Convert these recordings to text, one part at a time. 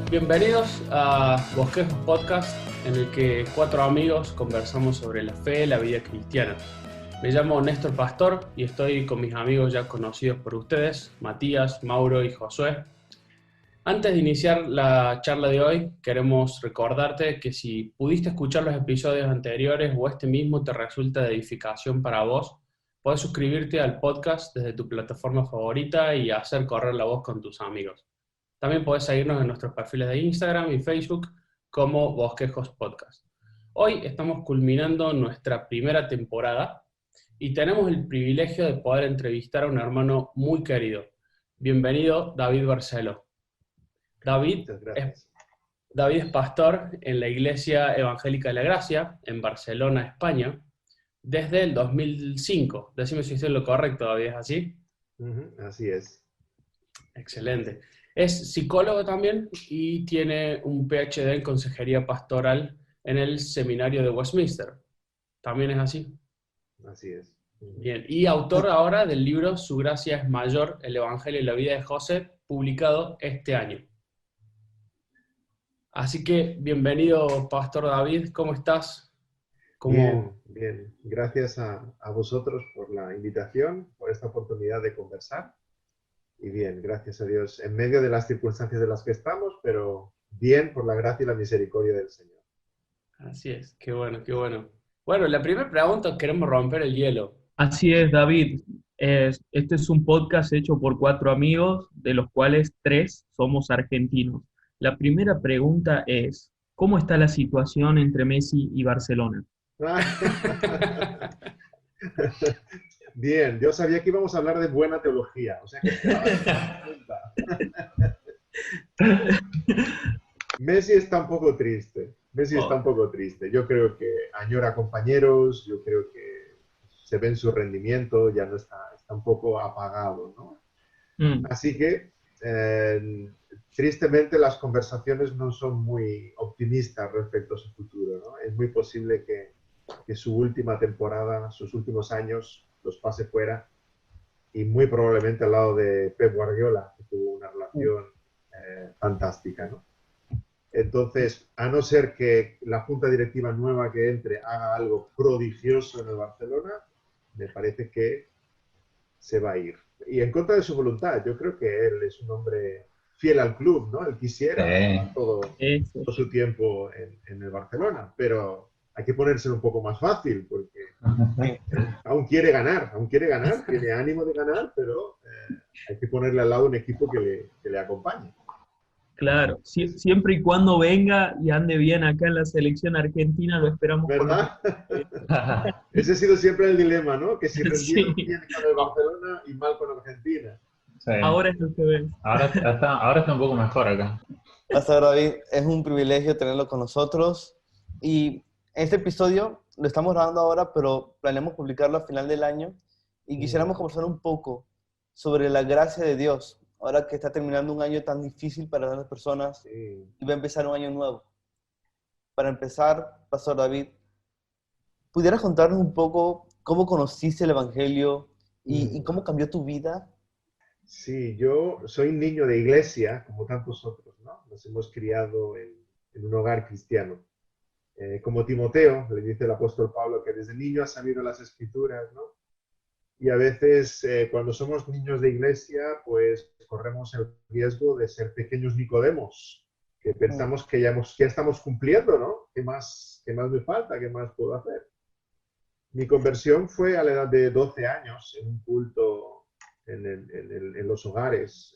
Bienvenidos a Bosquejos Podcast, en el que cuatro amigos conversamos sobre la fe y la vida cristiana. Me llamo Néstor Pastor y estoy con mis amigos ya conocidos por ustedes, Matías, Mauro y Josué. Antes de iniciar la charla de hoy, queremos recordarte que si pudiste escuchar los episodios anteriores o este mismo te resulta de edificación para vos, podés suscribirte al podcast desde tu plataforma favorita y hacer correr la voz con tus amigos. También podés seguirnos en nuestros perfiles de Instagram y Facebook como Bosquejos Podcast. Hoy estamos culminando nuestra primera temporada y tenemos el privilegio de poder entrevistar a un hermano muy querido. Bienvenido, David Barceló. David Muchas es, gracias. David es pastor en la Iglesia Evangélica de la Gracia, en Barcelona, España, desde el 2005. Decime si estoy en lo correcto, David, ¿es así? Así es. Excelente. Es psicólogo también y tiene un PhD en consejería pastoral en el seminario de Westminster. ¿También es así? Así es. Bien. Y autor ahora del libro Su gracia es mayor, el Evangelio y la vida de José, publicado este año. Así que bienvenido, Pastor David. ¿Cómo estás? Bien, ¿Cómo... bien. Gracias a vosotros por la invitación, por esta oportunidad de conversar. Y bien, gracias a Dios, en medio de las circunstancias de las que estamos, pero bien por la gracia y la misericordia del Señor. Así es, qué bueno, qué bueno. Bueno, la primera pregunta, queremos romper el hielo. Así es, David. Este es un podcast hecho por cuatro amigos, de los cuales tres somos argentinos. La primera pregunta es, ¿cómo está la situación entre Messi y Barcelona? Bien, yo sabía que íbamos a hablar de buena teología, o sea que esperaba esta pregunta. Messi está un poco triste. Messi está un Oh, poco triste. Yo creo que añora compañeros, yo creo que se ve en su rendimiento, ya no está un poco apagado, ¿no? Mm, Así que, tristemente, las conversaciones no son muy optimistas respecto a su futuro, ¿no? Es muy posible que su última temporada, sus últimos años, los pase fuera y muy probablemente al lado de Pep Guardiola, que tuvo una relación fantástica, ¿no? Entonces, a no ser que la junta directiva nueva que entre haga algo prodigioso en el Barcelona, me parece que se va a ir. Y en contra de su voluntad, yo creo que él es un hombre fiel al club, ¿no? Él quisiera pasar eso. todo su tiempo en el Barcelona, pero hay que ponérselo un poco más fácil, porque aún quiere ganar, tiene ánimo de ganar, pero hay que ponerle al lado un equipo que le acompañe. Claro, siempre y cuando venga y ande bien acá en la selección argentina, lo esperamos con los ¿Verdad? brazos abiertos. Ese ha sido siempre el dilema, ¿no? Que si rendieron Sí, bien con el Barcelona y mal con Argentina. Sí, ahora es lo que ves. ahora está un poco mejor acá. Pastor David, es un privilegio tenerlo con nosotros y este episodio lo estamos grabando ahora, pero planeamos publicarlo a final del año y quisiéramos conversar un poco sobre la gracia de Dios, ahora que está terminando un año tan difícil para tantas personas Sí. y va a empezar un año nuevo. Para empezar, Pastor David, ¿pudieras contarnos un poco cómo conociste el Evangelio y cómo cambió tu vida? Sí, yo soy niño de iglesia, como tantos otros, ¿no? Nos hemos criado en un hogar cristiano. Como Timoteo, le dice el apóstol Pablo que desde niño ha sabido las escrituras, ¿no? Y a veces cuando somos niños de iglesia, pues corremos el riesgo de ser pequeños Nicodemos, que pensamos que ya estamos cumpliendo, ¿no? Qué más me falta? ¿Qué más puedo hacer? Mi conversión fue a la edad de 12 años en un culto en los hogares.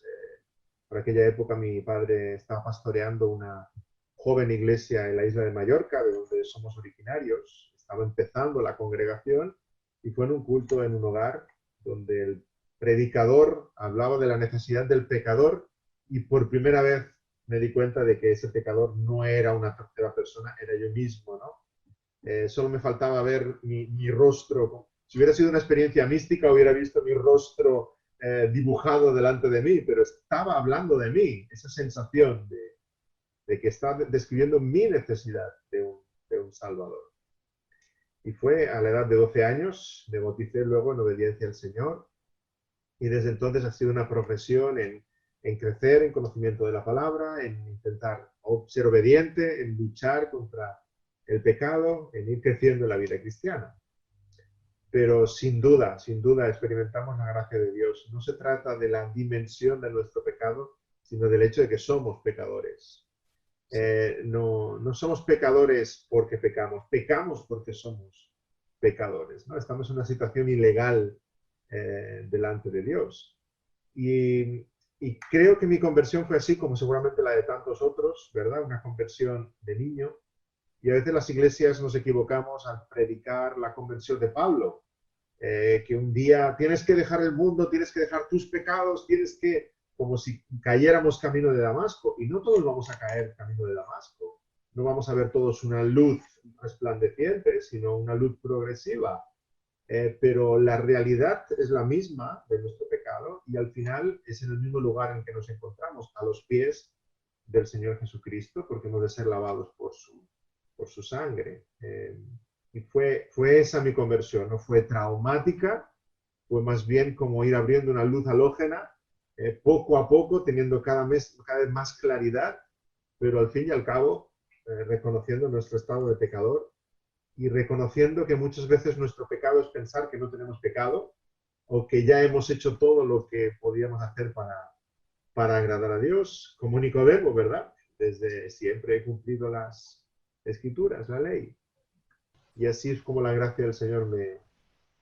Por aquella época mi padre estaba pastoreando una joven iglesia en la isla de Mallorca, de donde somos originarios. Estaba empezando la congregación y fue en un culto en un hogar donde el predicador hablaba de la necesidad del pecador y por primera vez me di cuenta de que ese pecador no era una tercera persona, era yo mismo, ¿no? Solo me faltaba ver mi rostro. Si hubiera sido una experiencia mística, hubiera visto mi rostro dibujado delante de mí, pero estaba hablando de mí, esa sensación de que estaba describiendo mi necesidad de un Salvador. Y fue a la edad de 12 años, me bauticé luego en obediencia al Señor, y desde entonces ha sido una profesión en crecer en conocimiento de la palabra, en intentar ser obediente, en luchar contra el pecado, en ir creciendo en la vida cristiana. Pero sin duda experimentamos la gracia de Dios. No se trata de la dimensión de nuestro pecado, sino del hecho de que somos pecadores. No somos pecadores porque pecamos porque somos pecadores, ¿no? Estamos en una situación ilegal delante de Dios. Y creo que mi conversión fue así, como seguramente la de tantos otros, ¿verdad? Una conversión de niño. Y a veces las iglesias nos equivocamos al predicar la conversión de Pablo, que un día tienes que dejar el mundo, tienes que dejar tus pecados, como si cayéramos camino de Damasco. Y no todos vamos a caer camino de Damasco. No vamos a ver todos una luz resplandeciente, sino una luz progresiva. Pero la realidad es la misma de nuestro pecado y al final es en el mismo lugar en que nos encontramos, a los pies del Señor Jesucristo, porque hemos de ser lavados por su sangre. Y fue esa mi conversión, no fue traumática, fue más bien como ir abriendo una luz halógena, poco a poco, teniendo cada vez más claridad, pero al fin y al cabo, reconociendo nuestro estado de pecador y reconociendo que muchas veces nuestro pecado es pensar que no tenemos pecado o que ya hemos hecho todo lo que podíamos hacer para agradar a Dios, como Nicodemo, ¿verdad? Desde siempre he cumplido las Escrituras, la ley. Y así es como la gracia del Señor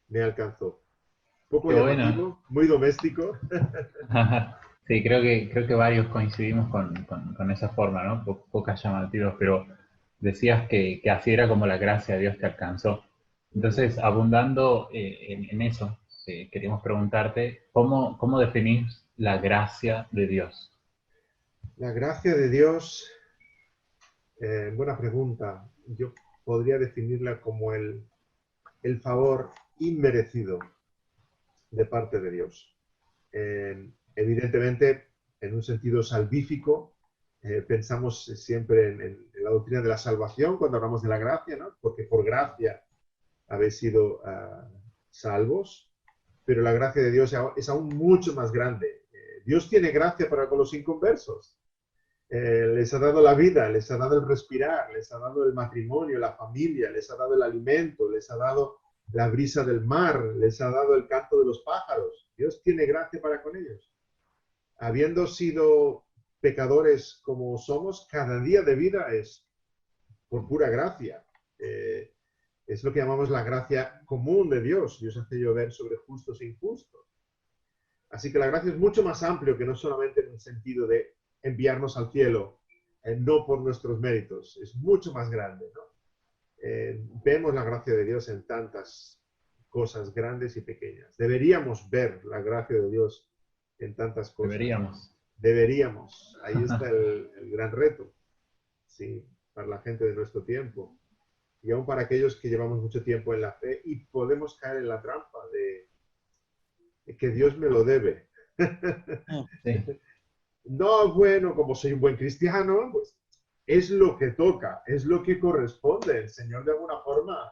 me alcanzó. Poco Qué bueno. llamativo, muy doméstico. Sí, creo que varios coincidimos con esa forma, ¿no? Pocas llamativas, pero decías que así era como la gracia de Dios te alcanzó. Entonces, abundando en eso, queríamos preguntarte, ¿cómo definís la gracia de Dios? La gracia de Dios, buena pregunta. Yo podría definirla como el favor inmerecido de parte de Dios. Evidentemente, en un sentido salvífico, pensamos siempre en la doctrina de la salvación cuando hablamos de la gracia, ¿no? Porque por gracia habéis sido salvos, pero la gracia de Dios es aún mucho más grande. Dios tiene gracia para con los inconversos. Les ha dado la vida, les ha dado el respirar, les ha dado el matrimonio, la familia, les ha dado el alimento, les ha dado la brisa del mar, les ha dado el canto de los pájaros. Dios tiene gracia para con ellos. Habiendo sido pecadores como somos, cada día de vida es por pura gracia. Es lo que llamamos la gracia común de Dios. Dios hace llover sobre justos e injustos. Así que la gracia es mucho más amplio que no solamente en el sentido de enviarnos al cielo, no por nuestros méritos. Es mucho más grande, ¿no? Vemos la gracia de Dios en tantas cosas grandes y pequeñas. Deberíamos ver la gracia de Dios en tantas cosas. Deberíamos. Ahí está el gran reto, sí, para la gente de nuestro tiempo. Y aún para aquellos que llevamos mucho tiempo en la fe y podemos caer en la trampa de que Dios me lo debe. Sí. No, bueno, como soy un buen cristiano, pues es lo que toca, es lo que corresponde. El Señor de alguna forma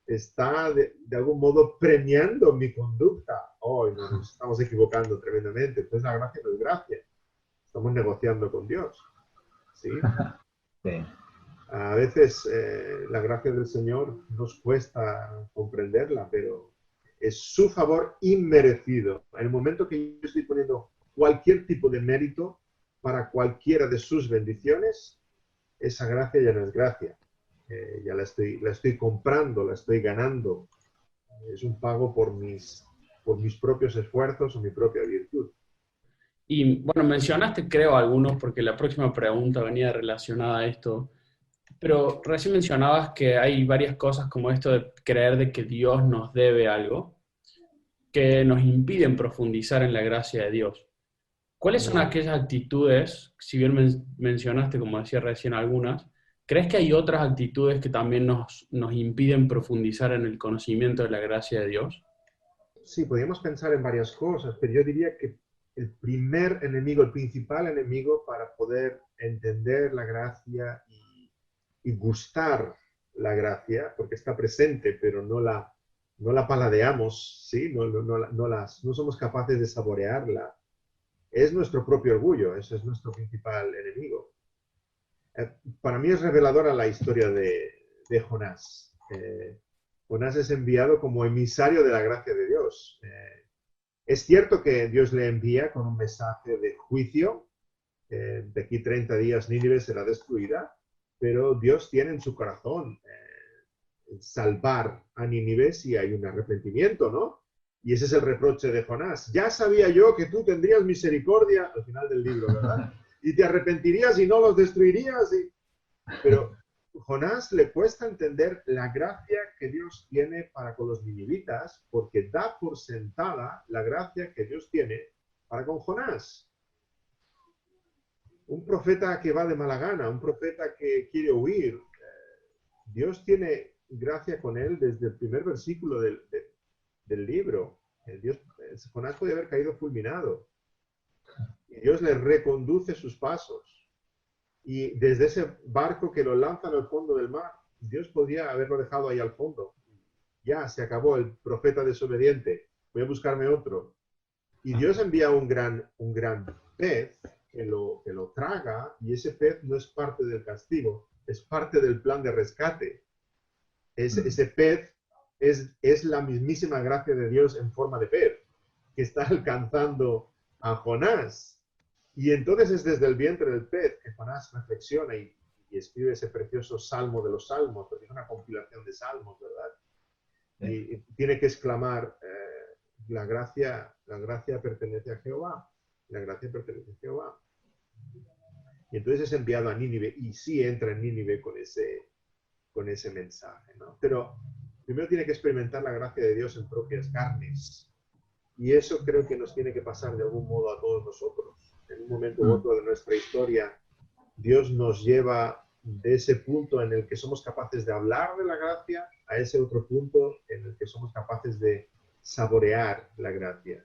está de algún modo premiando mi conducta. Hoy nos estamos equivocando tremendamente. Entonces la gracia no es gracia. Estamos negociando con Dios. ¿Sí? Sí. A veces la gracia del Señor nos cuesta comprenderla, pero es su favor inmerecido. En el momento que yo estoy poniendo cualquier tipo de mérito para cualquiera de sus bendiciones, esa gracia ya no es gracia. Ya la estoy comprando, la estoy ganando. Es un pago por mis propios esfuerzos o mi propia virtud. Y bueno, mencionaste creo algunos porque la próxima pregunta venía relacionada a esto, pero recién mencionabas que hay varias cosas como esto de creer de que Dios nos debe algo que nos impiden profundizar en la gracia de Dios. ¿Cuáles son aquellas actitudes, si bien mencionaste, como decía recién, algunas, crees que hay otras actitudes que también nos impiden profundizar en el conocimiento de la gracia de Dios? Sí, podríamos pensar en varias cosas, pero yo diría que el primer enemigo, el principal enemigo para poder entender la gracia y gustar la gracia, porque está presente, pero no la paladeamos, ¿sí? No somos capaces de saborearla, es nuestro propio orgullo, ese es nuestro principal enemigo. Para mí es reveladora la historia de Jonás. Jonás es enviado como emisario de la gracia de Dios. Es cierto que Dios le envía con un mensaje de juicio. De aquí 30 días Nínive será destruida, pero Dios tiene en su corazón salvar a Nínive si hay un arrepentimiento, ¿no? Y ese es el reproche de Jonás. Ya sabía yo que tú tendrías misericordia, al final del libro, ¿verdad? Y te arrepentirías y no los destruirías. Pero Jonás le cuesta entender la gracia que Dios tiene para con los ninivitas, porque da por sentada la gracia que Dios tiene para con Jonás. Un profeta que va de mala gana, un profeta que quiere huir, Dios tiene gracia con él desde el primer versículo del libro. Jonás puede haber caído fulminado. Y Dios le reconduce sus pasos. Y desde ese barco que lo lanza al fondo del mar, Dios podría haberlo dejado ahí al fondo. Ya, se acabó el profeta desobediente. Voy a buscarme otro. Y Dios envía un gran pez que lo traga, y ese pez no es parte del castigo, es parte del plan de rescate. Ese pez es la mismísima gracia de Dios en forma de pez, que está alcanzando a Jonás. Y entonces es desde el vientre del pez que Jonás reflexiona y escribe ese precioso salmo de los salmos, porque es una compilación de salmos, ¿verdad? Y tiene que exclamar, la gracia pertenece a Jehová, la gracia pertenece a Jehová. Y entonces es enviado a Nínive, y sí entra en Nínive con ese mensaje, ¿no? Pero primero tiene que experimentar la gracia de Dios en propias carnes. Y eso creo que nos tiene que pasar de algún modo a todos nosotros. En un momento u otro de nuestra historia, Dios nos lleva de ese punto en el que somos capaces de hablar de la gracia a ese otro punto en el que somos capaces de saborear la gracia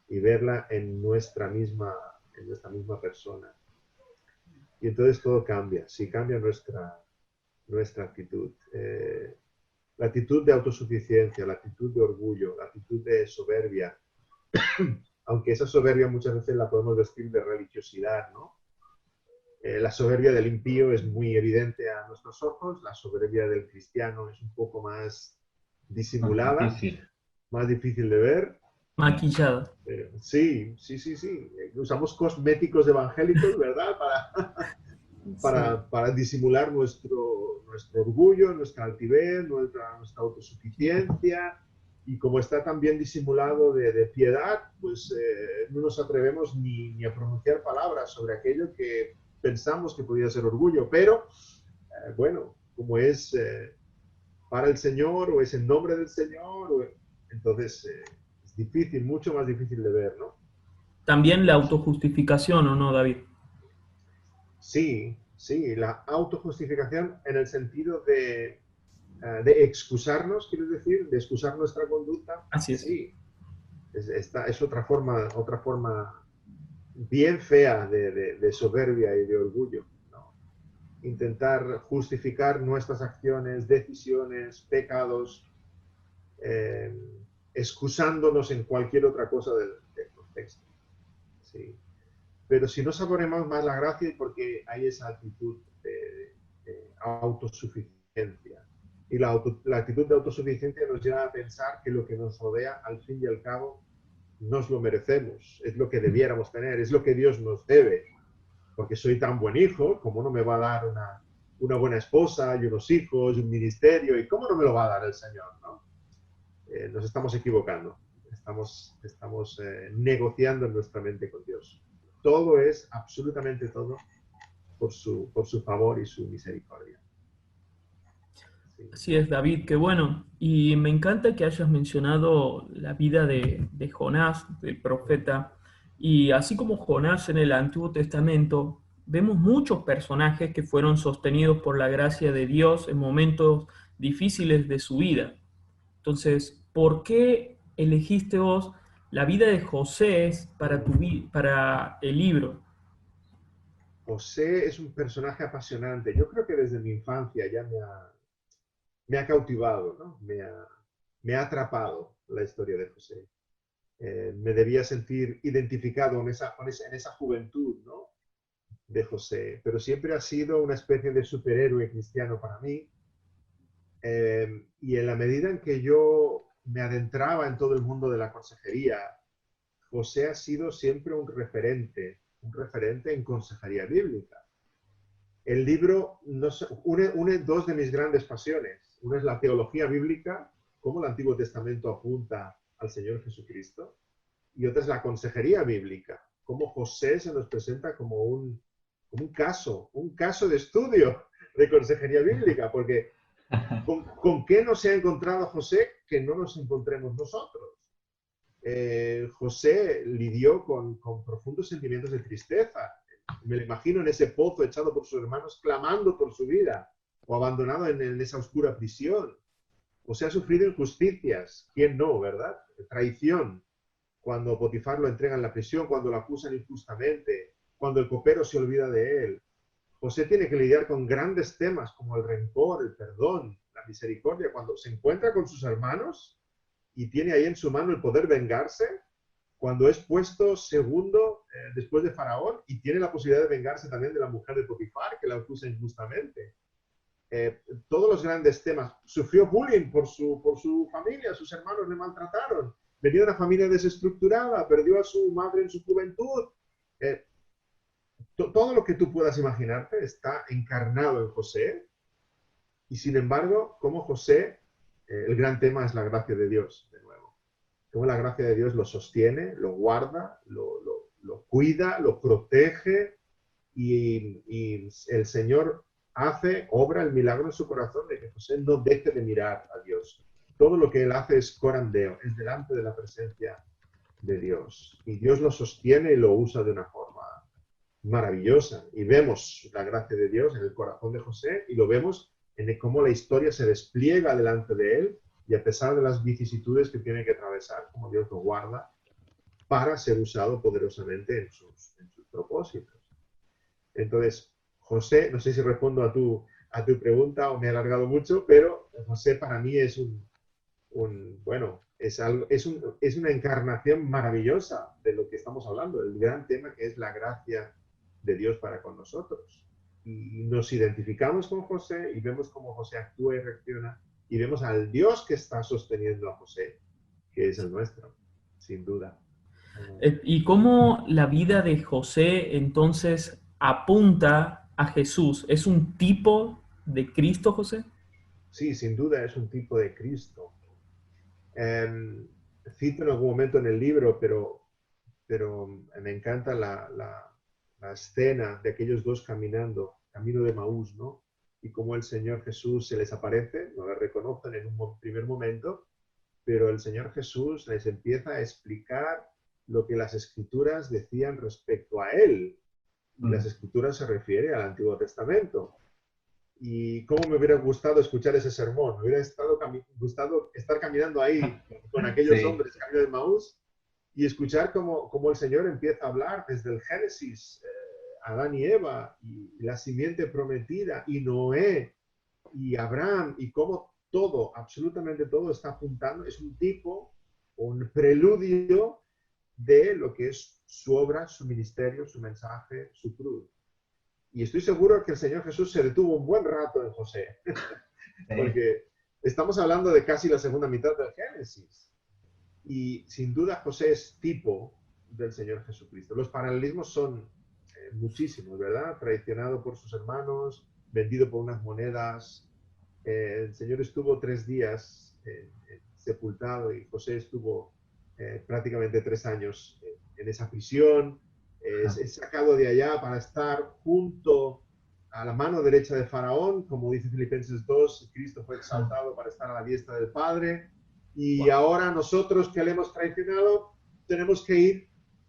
y verla en nuestra misma persona. Y entonces todo cambia, sí cambia nuestra actitud. La actitud de autosuficiencia, la actitud de orgullo, la actitud de soberbia, aunque esa soberbia muchas veces la podemos vestir de religiosidad, ¿no? La soberbia del impío es muy evidente a nuestros ojos, la soberbia del cristiano es un poco más disimulada, más difícil de ver. Maquillada. Sí. Usamos cosméticos evangélicos, ¿verdad? Para disimular nuestro orgullo, nuestra altivez, nuestra autosuficiencia. Y como está tan bien disimulado de piedad, pues no nos atrevemos ni a pronunciar palabras sobre aquello que pensamos que podía ser orgullo. Pero, bueno, como es para el Señor o es en nombre del Señor, entonces es difícil, mucho más difícil de ver, ¿no? También la autojustificación, ¿o no, David? Sí, la autojustificación en el sentido de excusarnos, ¿quieres decir? De excusar nuestra conducta. Así es. Sí, es otra forma bien fea de soberbia y de orgullo, ¿no? Intentar justificar nuestras acciones, decisiones, pecados, excusándonos en cualquier otra cosa del contexto. Sí. Pero si no saboreamos más la gracia es porque hay esa actitud de autosuficiencia. Y la actitud de autosuficiencia nos lleva a pensar que lo que nos rodea, al fin y al cabo, nos lo merecemos, es lo que debiéramos tener, es lo que Dios nos debe. Porque soy tan buen hijo, ¿cómo no me va a dar una buena esposa y unos hijos, un ministerio? ¿Y cómo no me lo va a dar el Señor, ¿no? Nos estamos equivocando, estamos negociando en nuestra mente con Dios. Todo es, absolutamente todo, por su favor y su misericordia. Sí. Así es, David, qué bueno. Y me encanta que hayas mencionado la vida de Jonás, del profeta. Y así como Jonás en el Antiguo Testamento, vemos muchos personajes que fueron sostenidos por la gracia de Dios en momentos difíciles de su vida. Entonces, ¿por qué elegiste vos la vida de José para el libro? José es un personaje apasionante. Yo creo que desde mi infancia ya me ha cautivado, ¿no? Me ha atrapado la historia de José. me debía sentir identificado en esa juventud, ¿no? De José, pero siempre ha sido una especie de superhéroe cristiano para mí. Y en la medida en que yo me adentraba en todo el mundo de la consejería, José ha sido siempre un referente en consejería bíblica. El libro une dos de mis grandes pasiones. Una es la teología bíblica, cómo el Antiguo Testamento apunta al Señor Jesucristo, y otra es la consejería bíblica, cómo José se nos presenta como un caso de estudio de consejería bíblica, porque ¿con qué no se ha encontrado José que no nos encontremos nosotros? José lidió con profundos sentimientos de tristeza. Me lo imagino en ese pozo echado por sus hermanos, clamando por su vida, o abandonado en esa oscura prisión. José ha sufrido injusticias. ¿Quién no, verdad? Traición, cuando Potifar lo entrega en la prisión, cuando lo acusan injustamente, cuando el copero se olvida de él. José tiene que lidiar con grandes temas como el rencor, el perdón, la misericordia. Cuando se encuentra con sus hermanos y tiene ahí en su mano el poder vengarse, cuando es puesto segundo después de Faraón y tiene la posibilidad de vengarse también de la mujer de Potifar que la acusa injustamente. Todos los grandes temas. Sufrió bullying por su familia, sus hermanos le maltrataron. Venía de una familia desestructurada, perdió a su madre en su juventud. Todo lo que tú puedas imaginarte está encarnado en José. Y sin embargo, como José, el gran tema es la gracia de Dios, de nuevo. Cómo la gracia de Dios lo sostiene, lo guarda, lo cuida, lo protege, y el Señor obra el milagro en su corazón de que José no deje de mirar a Dios. Todo lo que él hace es corandeo, es delante de la presencia de Dios. Y Dios lo sostiene y lo usa de una forma maravillosa. Y vemos la gracia de Dios en el corazón de José, y lo vemos en cómo la historia se despliega delante de él, y a pesar de las vicisitudes que tiene que atravesar, como Dios lo guarda para ser usado poderosamente en sus propósitos. Entonces, José, no sé si respondo a tu pregunta o me he alargado mucho, pero José para mí es es una encarnación maravillosa de lo que estamos hablando, el gran tema que es la gracia de Dios para con nosotros. Y nos identificamos con José y vemos cómo José actúa y reacciona, y vemos al Dios que está sosteniendo a José, que es el nuestro, sin duda. ¿Y cómo la vida de José entonces apunta a Jesús? ¿Es un tipo de Cristo, José? Sí, sin duda es un tipo de Cristo. Cito en algún momento en el libro, pero me encanta la escena de aquellos dos caminando, camino de Maús, ¿no? Y cómo el Señor Jesús se les aparece, no le reconocen en un primer momento, pero el Señor Jesús les empieza a explicar lo que las Escrituras decían respecto a Él. Y las Escrituras se refieren al Antiguo Testamento. Y cómo me hubiera gustado escuchar ese sermón. Me hubiera gustado estar caminando ahí con aquellos hombres, camino de Maús, y escuchar cómo el Señor empieza a hablar desde el Génesis, Adán y Eva, y la simiente prometida, y Noé, y Abraham, y cómo todo, absolutamente todo está apuntando. Es un tipo, un preludio de lo que es su obra, su ministerio, su mensaje, su cruz. Y estoy seguro que el Señor Jesús se detuvo un buen rato en José, porque estamos hablando de casi la segunda mitad del Génesis. Y sin duda José es tipo del Señor Jesucristo. Los paralelismos son muchísimos, ¿verdad? Traicionado por sus hermanos, vendido por unas monedas. El Señor estuvo 3 días sepultado, y José estuvo prácticamente 3 años en esa prisión. Es sacado de allá para estar junto a la mano derecha de Faraón, como dice Filipenses 2, Cristo fue exaltado para estar a la diestra del Padre, y ahora nosotros que le hemos traicionado tenemos que ir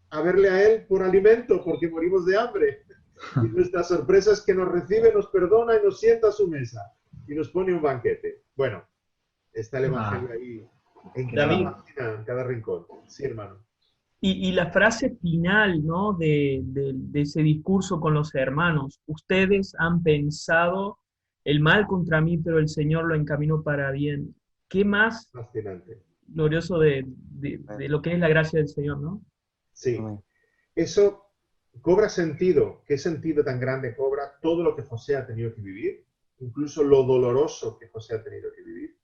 a verle a Él por alimento, porque morimos de hambre. Y nuestra sorpresa es que nos recibe, nos perdona y nos sienta a su mesa y nos pone un banquete. Bueno, está el Evangelio ahí en cada rincón. Sí, hermano. Y la frase final, ¿no? de ese discurso con los hermanos: ustedes han pensado el mal contra mí, pero el Señor lo encaminó para bien. ¿Qué más? Fascinante. glorioso de lo que es la gracia del Señor, ¿no? Sí. Amén. Eso cobra sentido. ¿Qué sentido tan grande cobra todo lo que José ha tenido que vivir? Incluso lo doloroso que José ha tenido que vivir.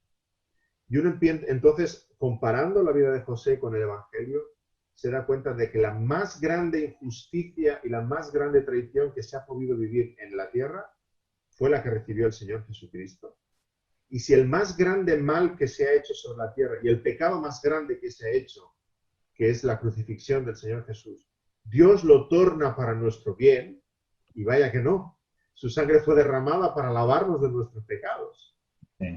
Y uno entonces, comparando la vida de José con el Evangelio, se da cuenta de que la más grande injusticia y la más grande traición que se ha podido vivir en la tierra fue la que recibió el Señor Jesucristo. Y si el más grande mal que se ha hecho sobre la tierra y el pecado más grande que se ha hecho, que es la crucifixión del Señor Jesús, Dios lo torna para nuestro bien, y vaya que no, su sangre fue derramada para lavarnos de nuestros pecados.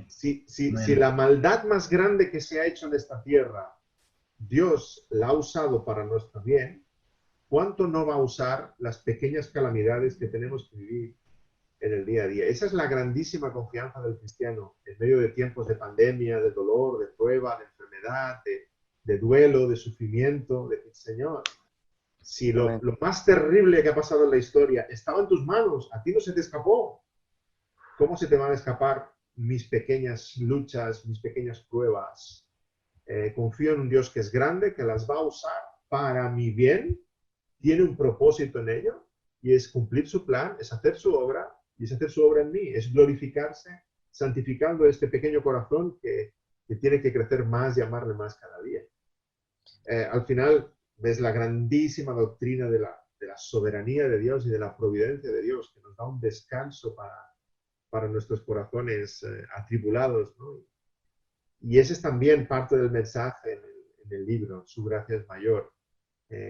Si la maldad más grande que se ha hecho en esta tierra, Dios la ha usado para nuestro bien, ¿cuánto no va a usar las pequeñas calamidades que tenemos que vivir en el día a día? Esa es la grandísima confianza del cristiano en medio de tiempos de pandemia, de dolor, de prueba, de enfermedad, de duelo, de sufrimiento, de Señor, si lo más terrible que ha pasado en la historia estaba en tus manos, a ti no se te escapó, ¿cómo se te van a escapar mis pequeñas luchas, mis pequeñas pruebas? Confío en un Dios que es grande, que las va a usar para mi bien, tiene un propósito en ello, y es cumplir su plan, es hacer su obra, y es hacer su obra en mí, es glorificarse, santificando este pequeño corazón que tiene que crecer más y amarle más cada día. Al final, ves la grandísima doctrina de la soberanía de Dios y de la providencia de Dios, que nos da un descanso para nuestros corazones atribulados, ¿no? Y ese es también parte del mensaje en el libro, Su gracia es mayor.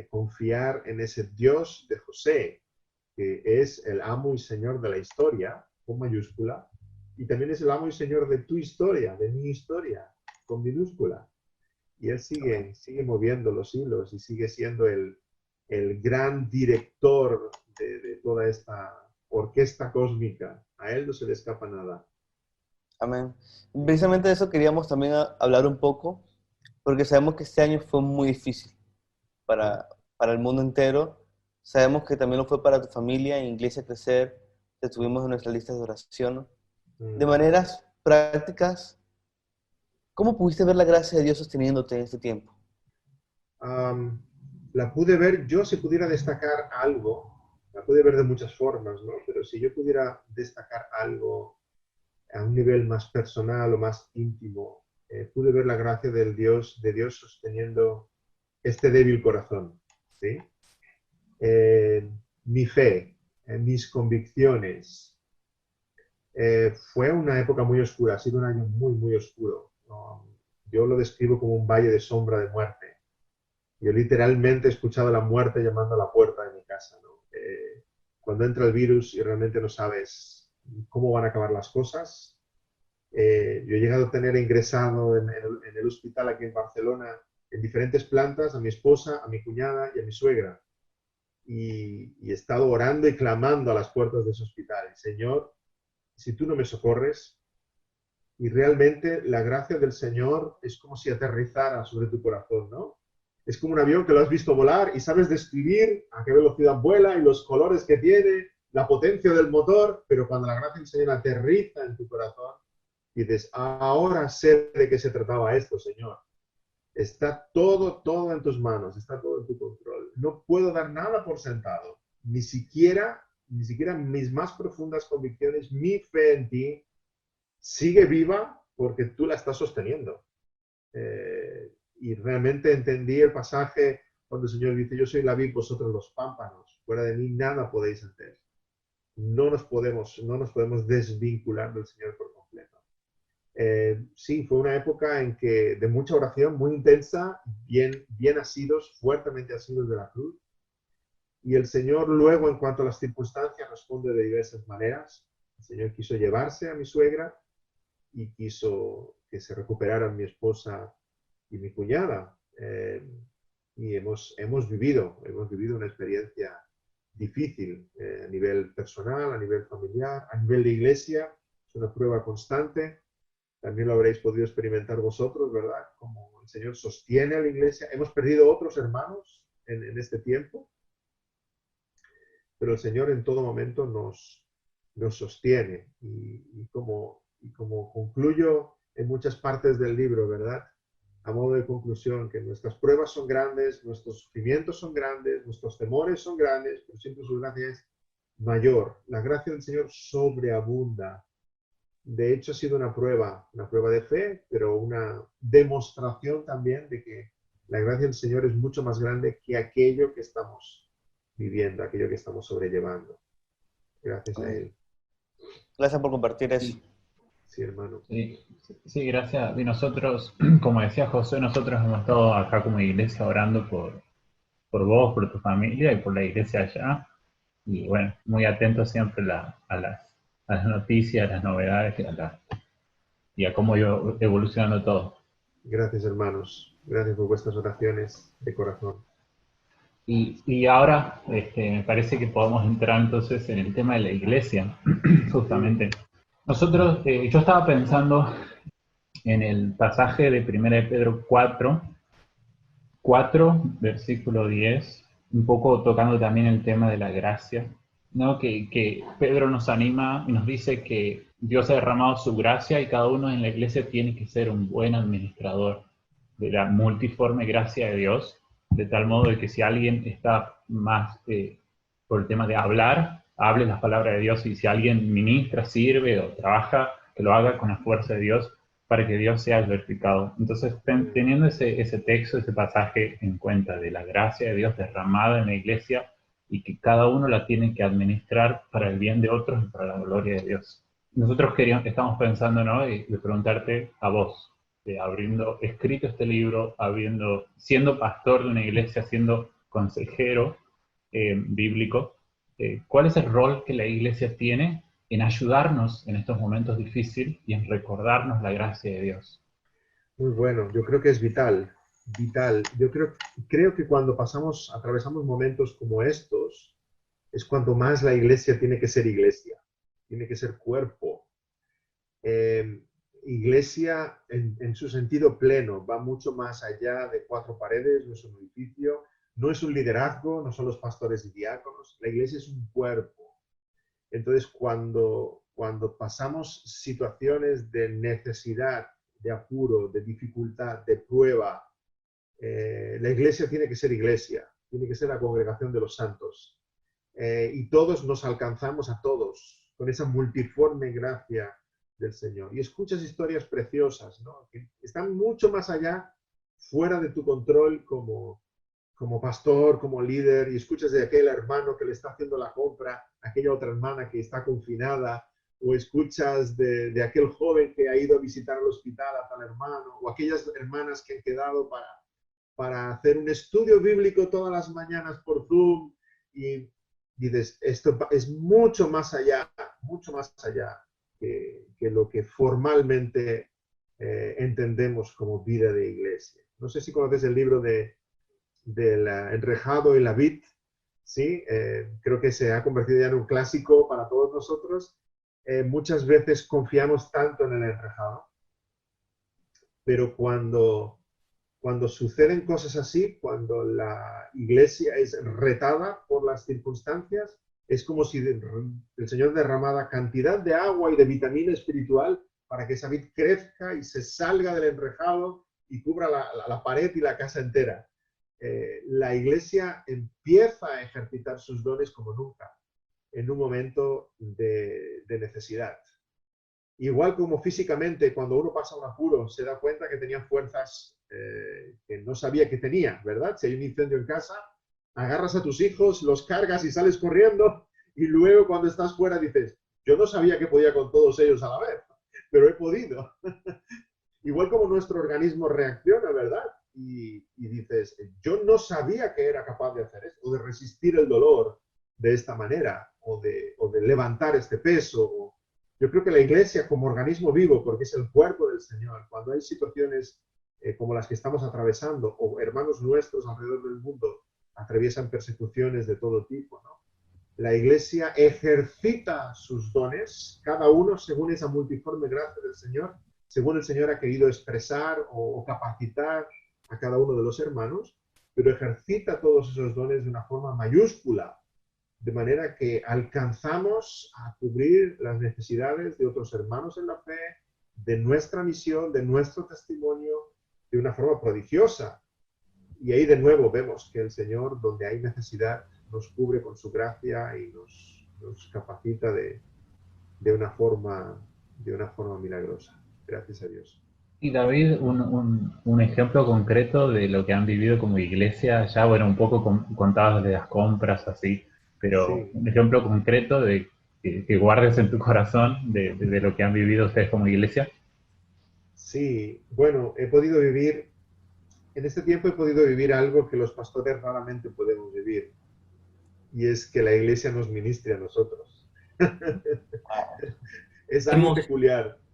Confiar en ese Dios de José, que es el amo y señor de la historia, con mayúscula, y también es el amo y señor de tu historia, de mi historia, con minúscula. Y él sigue moviendo los hilos y sigue siendo el gran director de toda esta orquesta cósmica. A él no se le escapa nada. Amén. Precisamente de eso queríamos también hablar un poco, porque sabemos que este año fue muy difícil para el mundo entero. Sabemos que también lo fue para tu familia, en Iglesia Crecer, te tuvimos en nuestras listas de oración. De maneras prácticas, ¿cómo pudiste ver la gracia de Dios sosteniéndote en este tiempo? La pude ver, yo si pudiera destacar algo, la pude ver de muchas formas, ¿no? Pero si yo pudiera destacar algo a un nivel más personal o más íntimo, pude ver la gracia de Dios sosteniendo este débil corazón, ¿sí? Mi fe, mis convicciones. Fue una época muy oscura, ha sido un año muy, muy oscuro, ¿no? Yo lo describo como un valle de sombra de muerte. Yo literalmente he escuchado la muerte llamando a la puerta de mi casa, ¿no? Cuando entra el virus y realmente no sabes cómo van a acabar las cosas. Yo he llegado a tener ingresado en el hospital aquí en Barcelona, en diferentes plantas, a mi esposa, a mi cuñada y a mi suegra. Y he estado orando y clamando a las puertas de ese hospital. Señor, si tú no me socorres, y realmente la gracia del Señor es como si aterrizara sobre tu corazón, ¿no? Es como un avión que lo has visto volar y sabes describir a qué velocidad vuela y los colores que tiene, la potencia del motor, pero cuando la gracia del Señor aterriza en tu corazón, dices, ahora sé de qué se trataba esto, Señor. Está todo en tus manos, está todo en tu control. No puedo dar nada por sentado, ni siquiera mis más profundas convicciones, mi fe en ti sigue viva porque tú la estás sosteniendo. Y realmente entendí el pasaje cuando el Señor dice, yo soy la vid, vosotros los pámpanos, fuera de mí nada podéis hacer. No nos podemos desvincular del Señor por completo. Sí, fue una época en que de mucha oración, muy intensa, bien asidos, fuertemente asidos de la cruz. Y el Señor luego, en cuanto a las circunstancias, responde de diversas maneras. El Señor quiso llevarse a mi suegra y quiso que se recuperaran mi esposa y mi cuñada. Y hemos vivido una experiencia difícil a nivel personal, a nivel familiar, a nivel de iglesia. Es una prueba constante. También lo habréis podido experimentar vosotros, ¿verdad? Como el Señor sostiene a la iglesia. Hemos perdido otros hermanos en este tiempo, pero el Señor en todo momento nos sostiene. Y como concluyo en muchas partes del libro, ¿verdad? a modo de conclusión, que nuestras pruebas son grandes, nuestros sufrimientos son grandes, nuestros temores son grandes, pero siempre su gracia es mayor. La gracia del Señor sobreabunda. De hecho, ha sido una prueba de fe, pero una demostración también de que la gracia del Señor es mucho más grande que aquello que estamos viviendo, aquello que estamos sobrellevando. Gracias a Él. Gracias por compartir eso. Sí, Sí, hermano. sí, gracias. Y nosotros, como decía José, nosotros hemos estado acá como iglesia orando por vos, por tu familia y por la iglesia allá. Y bueno, muy atentos siempre a las noticias, a las novedades y a cómo iba evolucionando todo. Gracias, hermanos. Gracias por vuestras oraciones de corazón. Y ahora me parece que podemos entrar entonces en el tema de la iglesia, justamente. Nosotros, yo estaba pensando en el pasaje de 1 de Pedro 4, versículo 10, un poco tocando también el tema de la gracia, ¿no? Que Pedro nos anima y nos dice que Dios ha derramado su gracia y cada uno en la iglesia tiene que ser un buen administrador de la multiforme gracia de Dios, de tal modo de que si alguien está más por el tema de hablar, hable las palabras de Dios, y si alguien ministra, sirve o trabaja, que lo haga con la fuerza de Dios, para que Dios sea glorificado. Entonces, teniendo ese texto, ese pasaje en cuenta de la gracia de Dios derramada en la iglesia y que cada uno la tiene que administrar para el bien de otros y para la gloria de Dios. Nosotros estamos pensando, ¿no? de preguntarte a vos, habiendo escrito este libro, siendo pastor de una iglesia, siendo consejero bíblico, ¿cuál es el rol que la iglesia tiene en ayudarnos en estos momentos difíciles y en recordarnos la gracia de Dios? Muy bueno, yo creo que es vital, vital. Yo creo que cuando atravesamos momentos como estos, es cuando más la iglesia tiene que ser cuerpo. Iglesia en su sentido pleno, va mucho más allá de cuatro paredes, no es un edificio, no es un liderazgo, no son los pastores y diáconos, la iglesia es un cuerpo. Entonces, cuando pasamos situaciones de necesidad, de apuro, de dificultad, de prueba, la iglesia tiene que ser la congregación de los santos. Y todos nos alcanzamos a todos con esa multiforme gracia del Señor. Y escuchas historias preciosas, ¿no? Que están mucho más allá, fuera de tu control como pastor, como líder, y escuchas de aquel hermano que le está haciendo la compra, aquella otra hermana que está confinada, o escuchas de aquel joven que ha ido a visitar al hospital a tal hermano, o aquellas hermanas que han quedado para hacer un estudio bíblico todas las mañanas por Zoom, y dices, esto es mucho más allá que lo que formalmente entendemos como vida de iglesia. No sé si conoces el libro del enrejado y la vid, ¿sí? Creo que se ha convertido ya en un clásico para todos nosotros. Muchas veces confiamos tanto en el enrejado, pero cuando suceden cosas así, cuando la iglesia es retada por las circunstancias, es como si el Señor derramara cantidad de agua y de vitamina espiritual para que esa vid crezca y se salga del enrejado y cubra la pared y la casa entera. La iglesia empieza a ejercitar sus dones como nunca, en un momento de necesidad. Igual como físicamente, cuando uno pasa un apuro, se da cuenta que tenía fuerzas que no sabía que tenía, ¿verdad? Si hay un incendio en casa, agarras a tus hijos, los cargas y sales corriendo, y luego cuando estás fuera dices, yo no sabía que podía con todos ellos a la vez, pero he podido. Igual como nuestro organismo reacciona, ¿verdad? Y dices, yo no sabía que era capaz de hacer esto, o de resistir el dolor de esta manera, o de levantar este peso. Yo creo que la iglesia como organismo vivo, porque es el cuerpo del Señor, cuando hay situaciones como las que estamos atravesando, o hermanos nuestros alrededor del mundo atraviesan persecuciones de todo tipo, ¿no? La iglesia ejercita sus dones, cada uno según esa multiforme gracia del Señor, según el Señor ha querido expresar o capacitar a cada uno de los hermanos, pero ejercita todos esos dones de una forma mayúscula, de manera que alcanzamos a cubrir las necesidades de otros hermanos en la fe, de nuestra misión, de nuestro testimonio, de una forma prodigiosa. Y ahí de nuevo vemos que el Señor, donde hay necesidad, nos cubre con su gracia y nos capacita de una forma milagrosa. Gracias a Dios. Y David, un ejemplo concreto de lo que han vivido como iglesia, ya bueno, un poco contabas de las compras así, pero Sí, un ejemplo concreto de que guardes en tu corazón de lo que han vivido ustedes como iglesia. sí. Bueno, en este tiempo he podido vivir algo que los pastores raramente podemos vivir, y es que la iglesia nos ministre a nosotros. Es Hemos,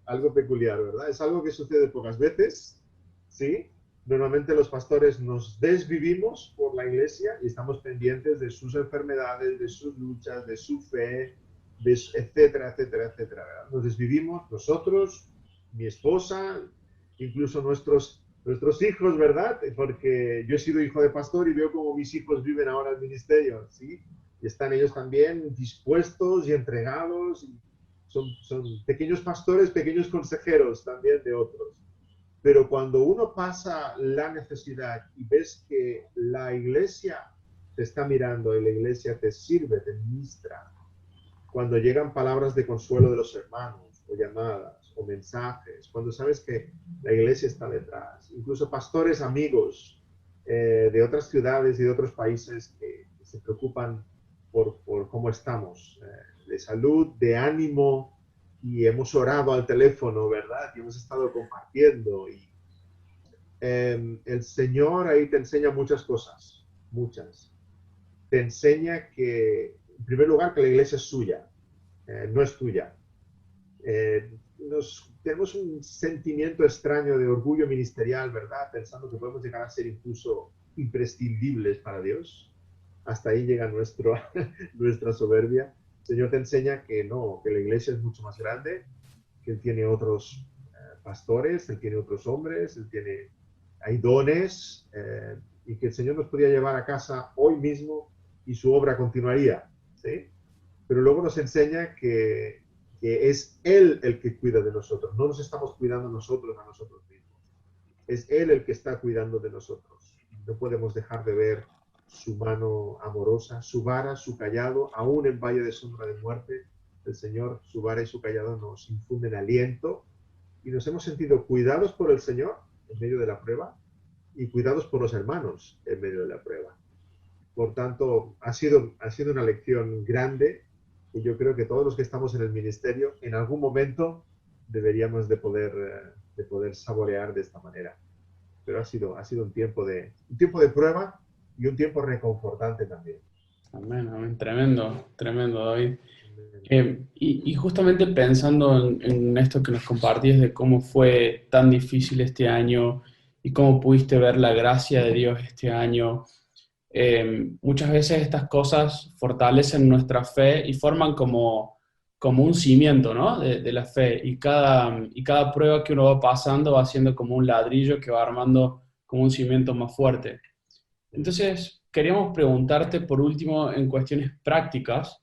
algo peculiar, ¿verdad? Es algo que sucede pocas veces, ¿sí? Normalmente los pastores nos desvivimos por la iglesia y estamos pendientes de sus enfermedades, de sus luchas, de su fe, etcétera, etcétera, etcétera, ¿verdad? Nos desvivimos nosotros, mi esposa, incluso nuestros hijos, ¿verdad? Porque yo he sido hijo de pastor y veo cómo mis hijos viven ahora el ministerio, ¿sí? Y están ellos también dispuestos y entregados. Son pequeños pastores, pequeños consejeros también de otros. Pero cuando uno pasa la necesidad y ves que la iglesia te está mirando y la iglesia te sirve, te ministra, cuando llegan palabras de consuelo de los hermanos, o llamadas, o mensajes, cuando sabes que la iglesia está detrás, incluso pastores amigos de otras ciudades y de otros países que se preocupan por cómo estamos, de salud, de ánimo, y hemos orado al teléfono, ¿verdad? Y hemos estado compartiendo. Y el Señor ahí te enseña muchas cosas, muchas. Te enseña que, en primer lugar, que la iglesia es suya, no es tuya. Tenemos un sentimiento extraño de orgullo ministerial, ¿verdad? Pensando que podemos llegar a ser incluso imprescindibles para Dios. Hasta ahí llega nuestra soberbia. El Señor te enseña que no, que la iglesia es mucho más grande, que Él tiene otros pastores, Él tiene otros hombres, hay dones, y que el Señor nos podía llevar a casa hoy mismo y su obra continuaría, ¿sí? Pero luego nos enseña que es Él el que cuida de nosotros, no nos estamos cuidando nosotros a nosotros mismos, es Él el que está cuidando de nosotros. No podemos dejar de ver su mano amorosa, su vara, su callado, aún en valle de sombra de muerte, el Señor, su vara y su callado nos infunden aliento, y nos hemos sentido cuidados por el Señor en medio de la prueba y cuidados por los hermanos en medio de la prueba. Por tanto, ha sido una lección grande, y yo creo que todos los que estamos en el ministerio, en algún momento deberíamos de poder saborear de esta manera. Pero ha sido un tiempo de prueba y un tiempo reconfortante también. Amén, amén. Tremendo, tremendo, David. Y justamente pensando en esto que nos compartías de cómo fue tan difícil este año y cómo pudiste ver la gracia de Dios este año, muchas veces estas cosas fortalecen nuestra fe y forman como un cimiento, ¿no? de la fe. Y cada prueba que uno va pasando va siendo como un ladrillo que va armando como un cimiento más fuerte. Entonces, queríamos preguntarte por último en cuestiones prácticas,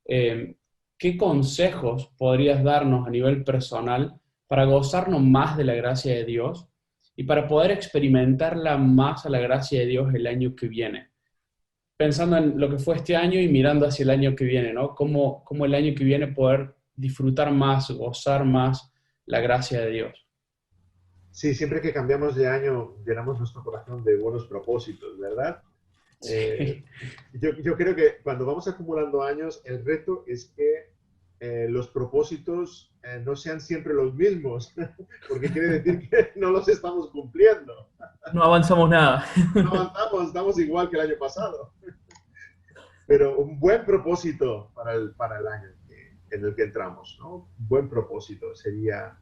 ¿qué consejos podrías darnos a nivel personal para gozarnos más de la gracia de Dios y para poder experimentarla más a la gracia de Dios el año que viene? Pensando en lo que fue este año y mirando hacia el año que viene, ¿no? ¿Cómo el año que viene poder disfrutar más, gozar más la gracia de Dios? Sí, siempre que cambiamos de año, llenamos nuestro corazón de buenos propósitos, ¿verdad? Sí. Yo creo que cuando vamos acumulando años, el reto es que los propósitos no sean siempre los mismos, porque quiere decir que no los estamos cumpliendo. no avanzamos nada. No avanzamos, estamos igual que el año pasado. Pero un buen propósito para el año en el que entramos, ¿no? Un buen propósito sería,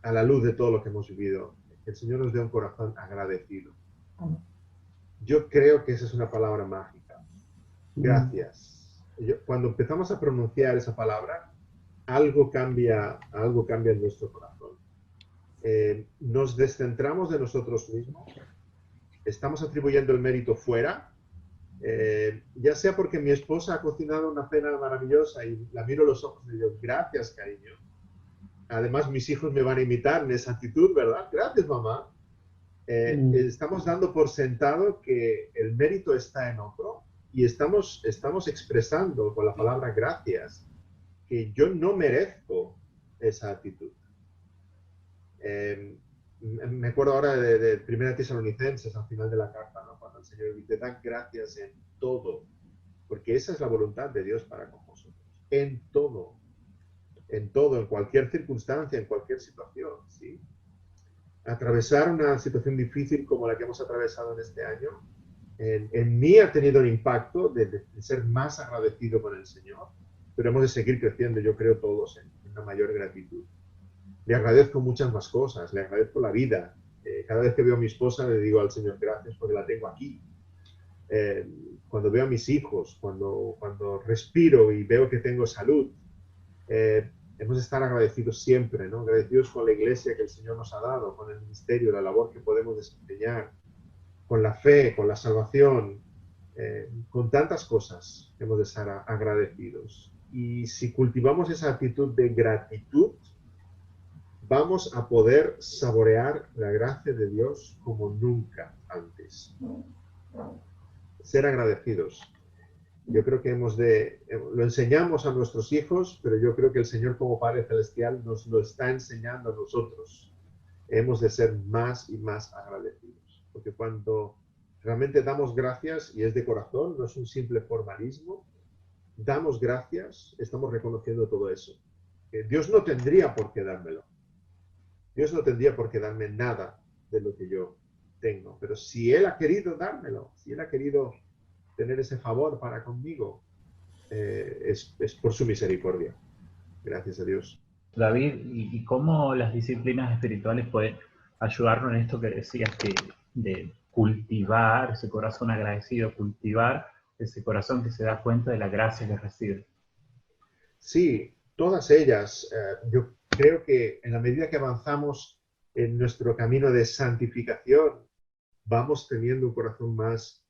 a la luz de todo lo que hemos vivido, que el Señor nos dé un corazón agradecido. Yo creo que esa es una palabra mágica. Gracias. Cuando empezamos a pronunciar esa palabra, algo cambia en nuestro corazón. Nos descentramos de nosotros mismos, estamos atribuyendo el mérito fuera, ya sea porque mi esposa ha cocinado una cena maravillosa y la miro a los ojos y digo, gracias, cariño. Además, mis hijos me van a imitar en esa actitud, ¿verdad? Gracias, mamá. Estamos dando por sentado que el mérito está en otro y estamos expresando con la palabra gracias que yo no merezco esa actitud. Me acuerdo ahora de Primera Tesalonicenses al final de la carta, ¿no? Cuando el Señor dice, dan gracias en todo, porque esa es la voluntad de Dios para con vosotros. En todo, en cualquier circunstancia, en cualquier situación, ¿sí? Atravesar una situación difícil como la que hemos atravesado en este año, en mí ha tenido un impacto de ser más agradecido con el Señor, pero hemos de seguir creciendo, yo creo, todos en una mayor gratitud. Le agradezco muchas más cosas, le agradezco la vida. Cada vez que veo a mi esposa le digo al Señor gracias porque la tengo aquí. Cuando veo a mis hijos, cuando respiro y veo que tengo salud, hemos de estar agradecidos siempre, ¿no? Agradecidos con la iglesia que el Señor nos ha dado, con el ministerio, la labor que podemos desempeñar, con la fe, con la salvación, con tantas cosas hemos de estar agradecidos. Y si cultivamos esa actitud de gratitud, vamos a poder saborear la gracia de Dios como nunca antes. Ser agradecidos. Yo creo que lo enseñamos a nuestros hijos, pero yo creo que el Señor como Padre Celestial nos lo está enseñando a nosotros. Hemos de ser más y más agradecidos, porque cuando realmente damos gracias, y es de corazón, no es un simple formalismo, damos gracias, estamos reconociendo todo eso. Dios no tendría por qué dármelo. Dios no tendría por qué darme nada de lo que yo tengo, pero si Él ha querido dármelo, si Él ha querido tener ese favor para conmigo, es por su misericordia. Gracias a Dios. David, ¿y cómo las disciplinas espirituales pueden ayudarnos en esto que decías de cultivar ese corazón agradecido, cultivar ese corazón que se da cuenta de la gracia que recibe? Sí, todas ellas. Yo creo que en la medida que avanzamos en nuestro camino de santificación, vamos teniendo un corazón más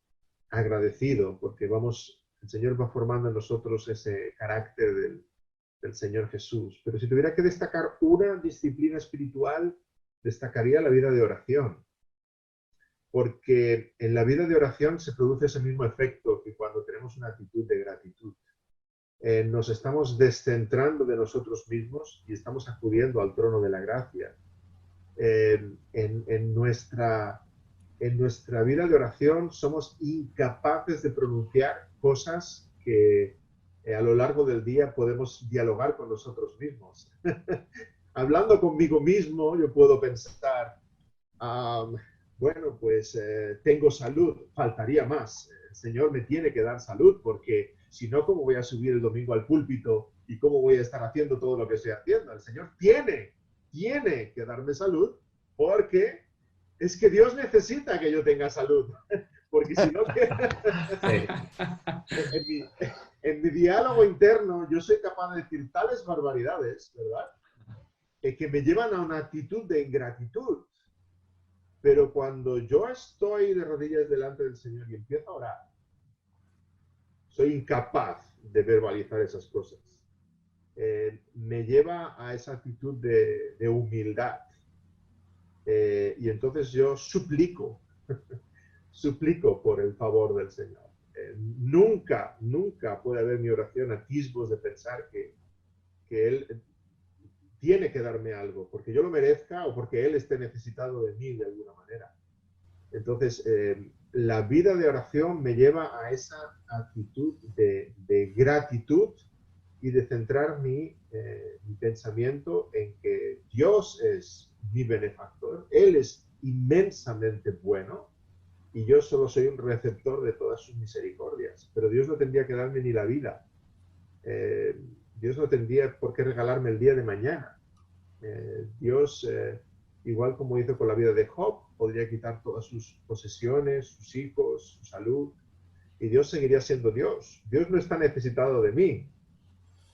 agradecido, porque el Señor va formando en nosotros ese carácter del Señor Jesús. Pero si tuviera que destacar una disciplina espiritual, destacaría la vida de oración. Porque en la vida de oración se produce ese mismo efecto que cuando tenemos una actitud de gratitud. Nos estamos descentrando de nosotros mismos y estamos acudiendo al trono de la gracia. En nuestra vida de oración somos incapaces de pronunciar cosas que a lo largo del día podemos dialogar con nosotros mismos. Hablando conmigo mismo, yo puedo pensar, bueno, pues tengo salud, faltaría más. El Señor me tiene que dar salud porque si no, ¿cómo voy a subir el domingo al púlpito y cómo voy a estar haciendo todo lo que estoy haciendo? El Señor tiene que darme salud porque es que Dios necesita que yo tenga salud. Porque si no, en mi diálogo interno yo soy capaz de decir tales barbaridades, ¿verdad? Que me llevan a una actitud de ingratitud. Pero cuando yo estoy de rodillas delante del Señor y empiezo a orar, soy incapaz de verbalizar esas cosas. Me lleva a esa actitud de humildad. Y entonces yo suplico por el favor del Señor. Nunca puede haber mi oración atisbos de pensar que Él tiene que darme algo, porque yo lo merezca o porque Él esté necesitado de mí de alguna manera. Entonces, la vida de oración me lleva a esa actitud de gratitud y de centrar mi pensamiento en que Dios es mi benefactor, Él es inmensamente bueno y yo solo soy un receptor de todas sus misericordias. Pero Dios no tendría que darme ni la vida. Dios no tendría por qué regalarme el día de mañana. Dios, igual como hizo con la vida de Job, podría quitar todas sus posesiones, sus hijos, su salud, y Dios seguiría siendo Dios. Dios no está necesitado de mí.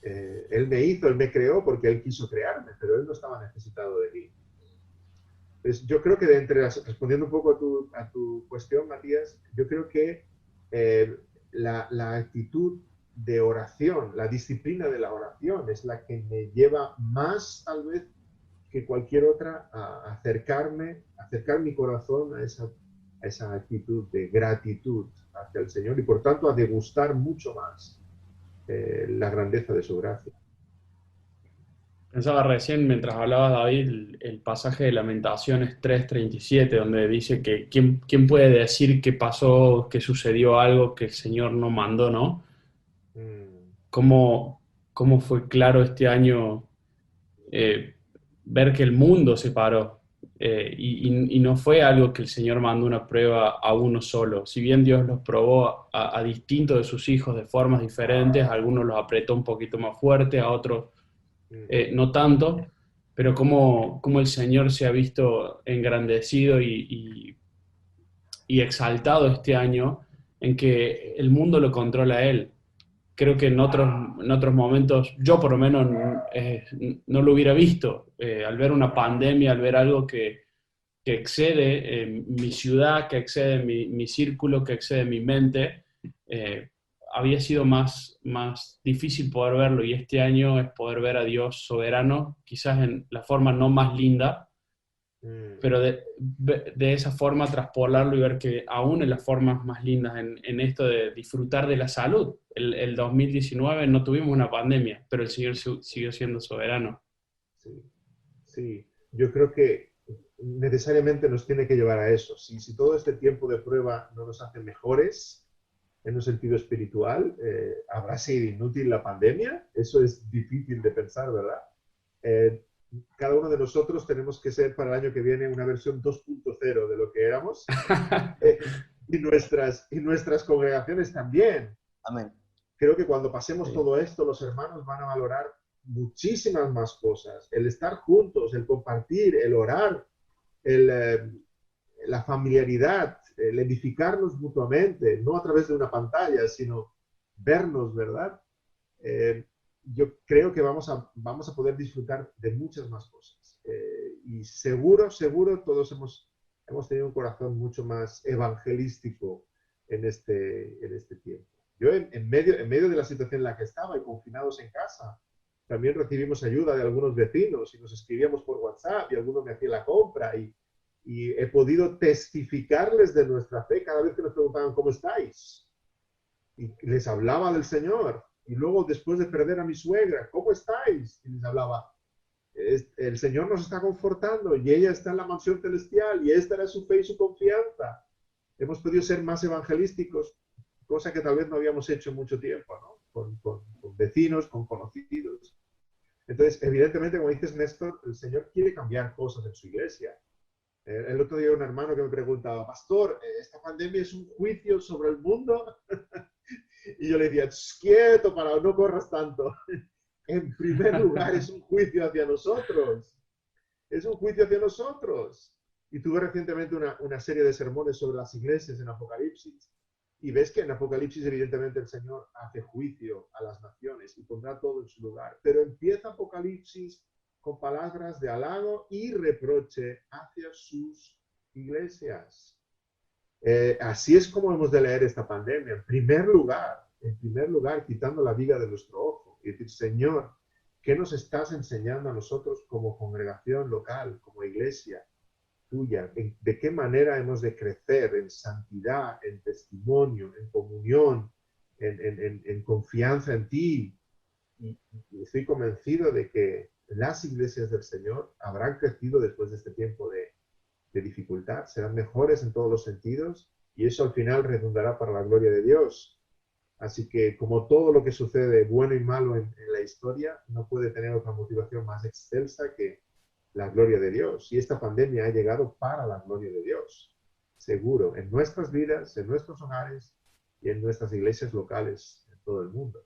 Él me hizo, Él me creó porque Él quiso crearme, pero Él no estaba necesitado de mí. Pues yo creo que respondiendo un poco a tu cuestión, Matías, yo creo que la actitud de oración, la disciplina de la oración es la que me lleva más, tal vez, que cualquier otra a acercar mi corazón a esa actitud de gratitud hacia el Señor y por tanto a degustar mucho más la grandeza de su gracia. Pensaba recién, mientras hablabas, David, el pasaje de Lamentaciones 3:37, donde dice que ¿quién puede decir que pasó, que sucedió algo que el Señor no mandó, ¿no? Mm, ¿Cómo fue claro este año eh, ver que el mundo se paró? Y no fue algo que el Señor mandó una prueba a uno solo. Si bien Dios los probó a distintos de sus hijos de formas diferentes, a algunos los apretó un poquito más fuerte, a otros mm, no tanto, pero cómo el Señor se ha visto engrandecido y exaltado este año en que el mundo lo controla Él. Creo que en otros momentos, yo por lo menos no lo hubiera visto. Al ver una pandemia, al ver algo que excede mi ciudad, que excede mi círculo, que excede mi mente, había sido más difícil poder verlo y este año es poder ver a Dios soberano, quizás en la forma no más linda, mm. pero de esa forma traspolarlo y ver que aún en las formas más lindas, en esto de disfrutar de la salud. El 2019 no tuvimos una pandemia, pero el Señor siguió siendo soberano. Sí, sí. Yo creo que necesariamente nos tiene que llevar a eso. Si todo este tiempo de prueba no nos hace mejores en un sentido espiritual, ¿habrá sido inútil la pandemia? Eso es difícil de pensar, ¿verdad? Eh, Cada uno de nosotros tenemos que ser para el año que viene una versión 2.0 de lo que éramos, eh, y nuestras congregaciones también. Amén. Creo que cuando pasemos Sí. todo esto, los hermanos van a valorar muchísimas más cosas. El estar juntos, el compartir, el orar, la familiaridad, el edificarnos mutuamente, no a través de una pantalla, sino vernos, ¿verdad? Yo creo que vamos a poder disfrutar de muchas más cosas. Y seguro todos hemos tenido un corazón mucho más evangelístico en este tiempo. Yo en medio de la situación en la que estaba y confinados en casa, también recibimos ayuda de algunos vecinos y nos escribíamos por WhatsApp y alguno me hacía la compra y he podido testificarles de nuestra fe cada vez que nos preguntaban ¿cómo estáis? Y les hablaba del Señor. Y luego, después de perder a mi suegra, ¿cómo estáis? Y les hablaba, el Señor nos está confortando y ella está en la mansión celestial y esta era su fe y su confianza. Hemos podido ser más evangelísticos, cosa que tal vez no habíamos hecho en mucho tiempo, ¿no? Con vecinos, con conocidos. Entonces, evidentemente, como dices, Néstor, el Señor quiere cambiar cosas en su iglesia. El otro día un hermano que me preguntaba, pastor, ¿esta pandemia es un juicio sobre el mundo? Y yo le decía, quieto, para no corras tanto. En primer lugar, es un juicio hacia nosotros. Es un juicio hacia nosotros. Y tuve recientemente una serie de sermones sobre las iglesias en Apocalipsis. Y ves que en Apocalipsis, evidentemente, el Señor hace juicio a las naciones y pondrá todo en su lugar. Pero empieza Apocalipsis con palabras de halago y reproche hacia sus iglesias. Así es como hemos de leer esta pandemia. En primer lugar, quitando la viga de nuestro ojo y decir, Señor, ¿qué nos estás enseñando a nosotros como congregación local, como iglesia tuya? ¿De qué manera hemos de crecer en santidad, en testimonio, en comunión, en confianza en ti? Y estoy convencido de que las iglesias del Señor habrán crecido después de este tiempo de dificultad, serán mejores en todos los sentidos y eso al final redundará para la gloria de Dios. Así que como todo lo que sucede, bueno y malo en la historia, no puede tener otra motivación más excelsa que la gloria de Dios. Y esta pandemia ha llegado para la gloria de Dios, seguro, en nuestras vidas, en nuestros hogares y en nuestras iglesias locales en todo el mundo.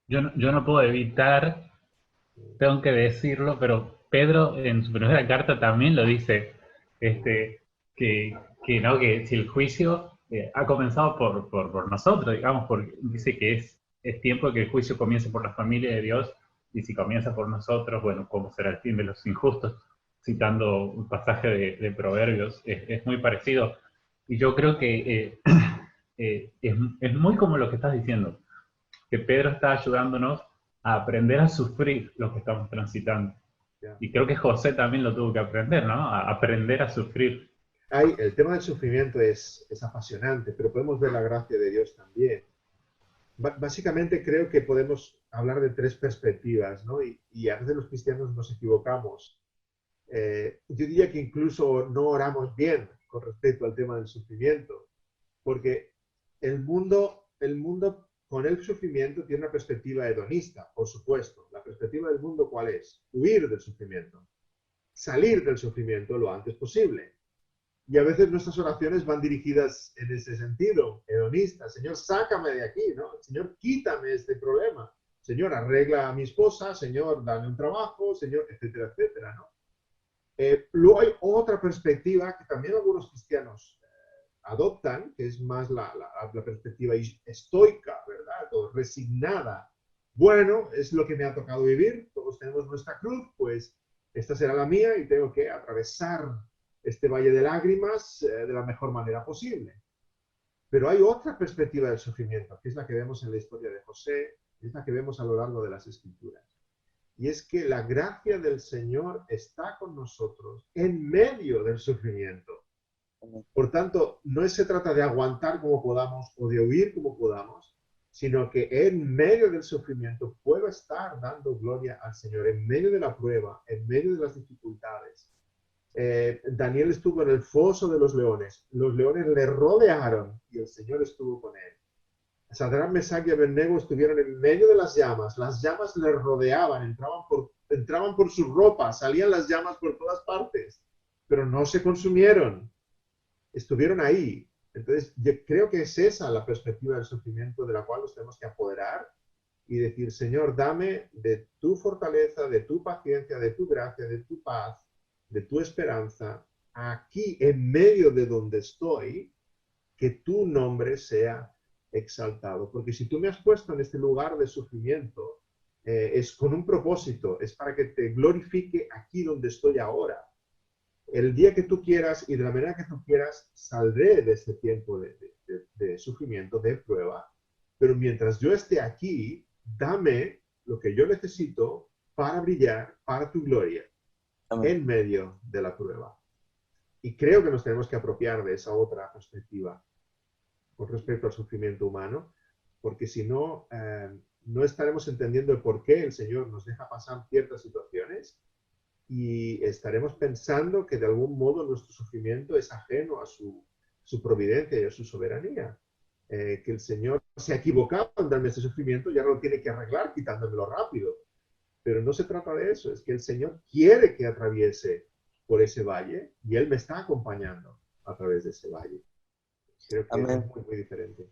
Yo no puedo evitar, tengo que decirlo, pero Pedro en su primera carta también lo dice, que, no, que si el juicio ha comenzado por nosotros, digamos, porque dice que es tiempo de que el juicio comience por la familia de Dios, y si comienza por nosotros, bueno, ¿cómo será el fin de los injustos? Citando un pasaje de Proverbios, es muy parecido. Y yo creo que es muy como lo que estás diciendo, que Pedro está ayudándonos a aprender a sufrir lo que estamos transitando. Ya. Y creo que José también lo tuvo que aprender, ¿no? A aprender a sufrir. El tema del sufrimiento es apasionante, pero podemos ver la gracia de Dios también. Básicamente creo que podemos hablar de tres perspectivas, ¿no? Y a veces los cristianos nos equivocamos. Yo diría que incluso no oramos bien con respecto al tema del sufrimiento, porque el mundo con el sufrimiento tiene una perspectiva hedonista, por supuesto. La perspectiva del mundo, ¿cuál es? Huir del sufrimiento, salir del sufrimiento lo antes posible. Y a veces nuestras oraciones van dirigidas en ese sentido, hedonista. Señor, sácame de aquí, ¿no? Señor, quítame este problema. Señor, arregla a mi esposa. Señor, dame un trabajo. Señor, etcétera, etcétera, ¿no? Luego hay otra perspectiva que también algunos cristianos adoptan, que es más la perspectiva estoica, ¿verdad? O resignada. Bueno, es lo que me ha tocado vivir. Todos tenemos nuestra cruz, pues esta será la mía y tengo que atravesar este valle de lágrimas de la mejor manera posible. Pero hay otra perspectiva del sufrimiento, que es la que vemos en la historia de José, es la que vemos a lo largo de las Escrituras. Y es que la gracia del Señor está con nosotros en medio del sufrimiento. Por tanto, no se trata de aguantar como podamos o de huir como podamos, sino que en medio del sufrimiento puedo estar dando gloria al Señor, en medio de la prueba, en medio de las dificultades. Daniel estuvo en el foso de los leones le rodearon y el Señor estuvo con él. Sadrach, Mesach y Abednego estuvieron en medio de las llamas le rodeaban, entraban por su ropa, salían las llamas por todas partes, pero no se consumieron, estuvieron ahí. Entonces, yo creo que es esa la perspectiva del sufrimiento de la cual nos tenemos que apoderar y decir, Señor, dame de tu fortaleza, de tu paciencia, de tu gracia, de tu paz, de tu esperanza, aquí en medio de donde estoy, que tu nombre sea exaltado. Porque si tú me has puesto en este lugar de sufrimiento, es con un propósito, es para que te glorifique aquí donde estoy ahora. El día que tú quieras y de la manera que tú quieras, saldré de este tiempo de sufrimiento, de prueba, pero mientras yo esté aquí, dame lo que yo necesito para brillar, para tu gloria. Amén. En medio de la prueba. Y creo que nos tenemos que apropiar de esa otra perspectiva con respecto al sufrimiento humano, porque si no, no estaremos entendiendo el por qué el Señor nos deja pasar ciertas situaciones y estaremos pensando que de algún modo nuestro sufrimiento es ajeno a su providencia y a su soberanía. Que el Señor se ha equivocado en darme ese sufrimiento, ya no lo tiene que arreglar quitándomelo rápido. Pero no se trata de eso, es que el Señor quiere que atraviese por ese valle y Él me está acompañando a través de ese valle. Creo que Amén. es muy, muy diferente.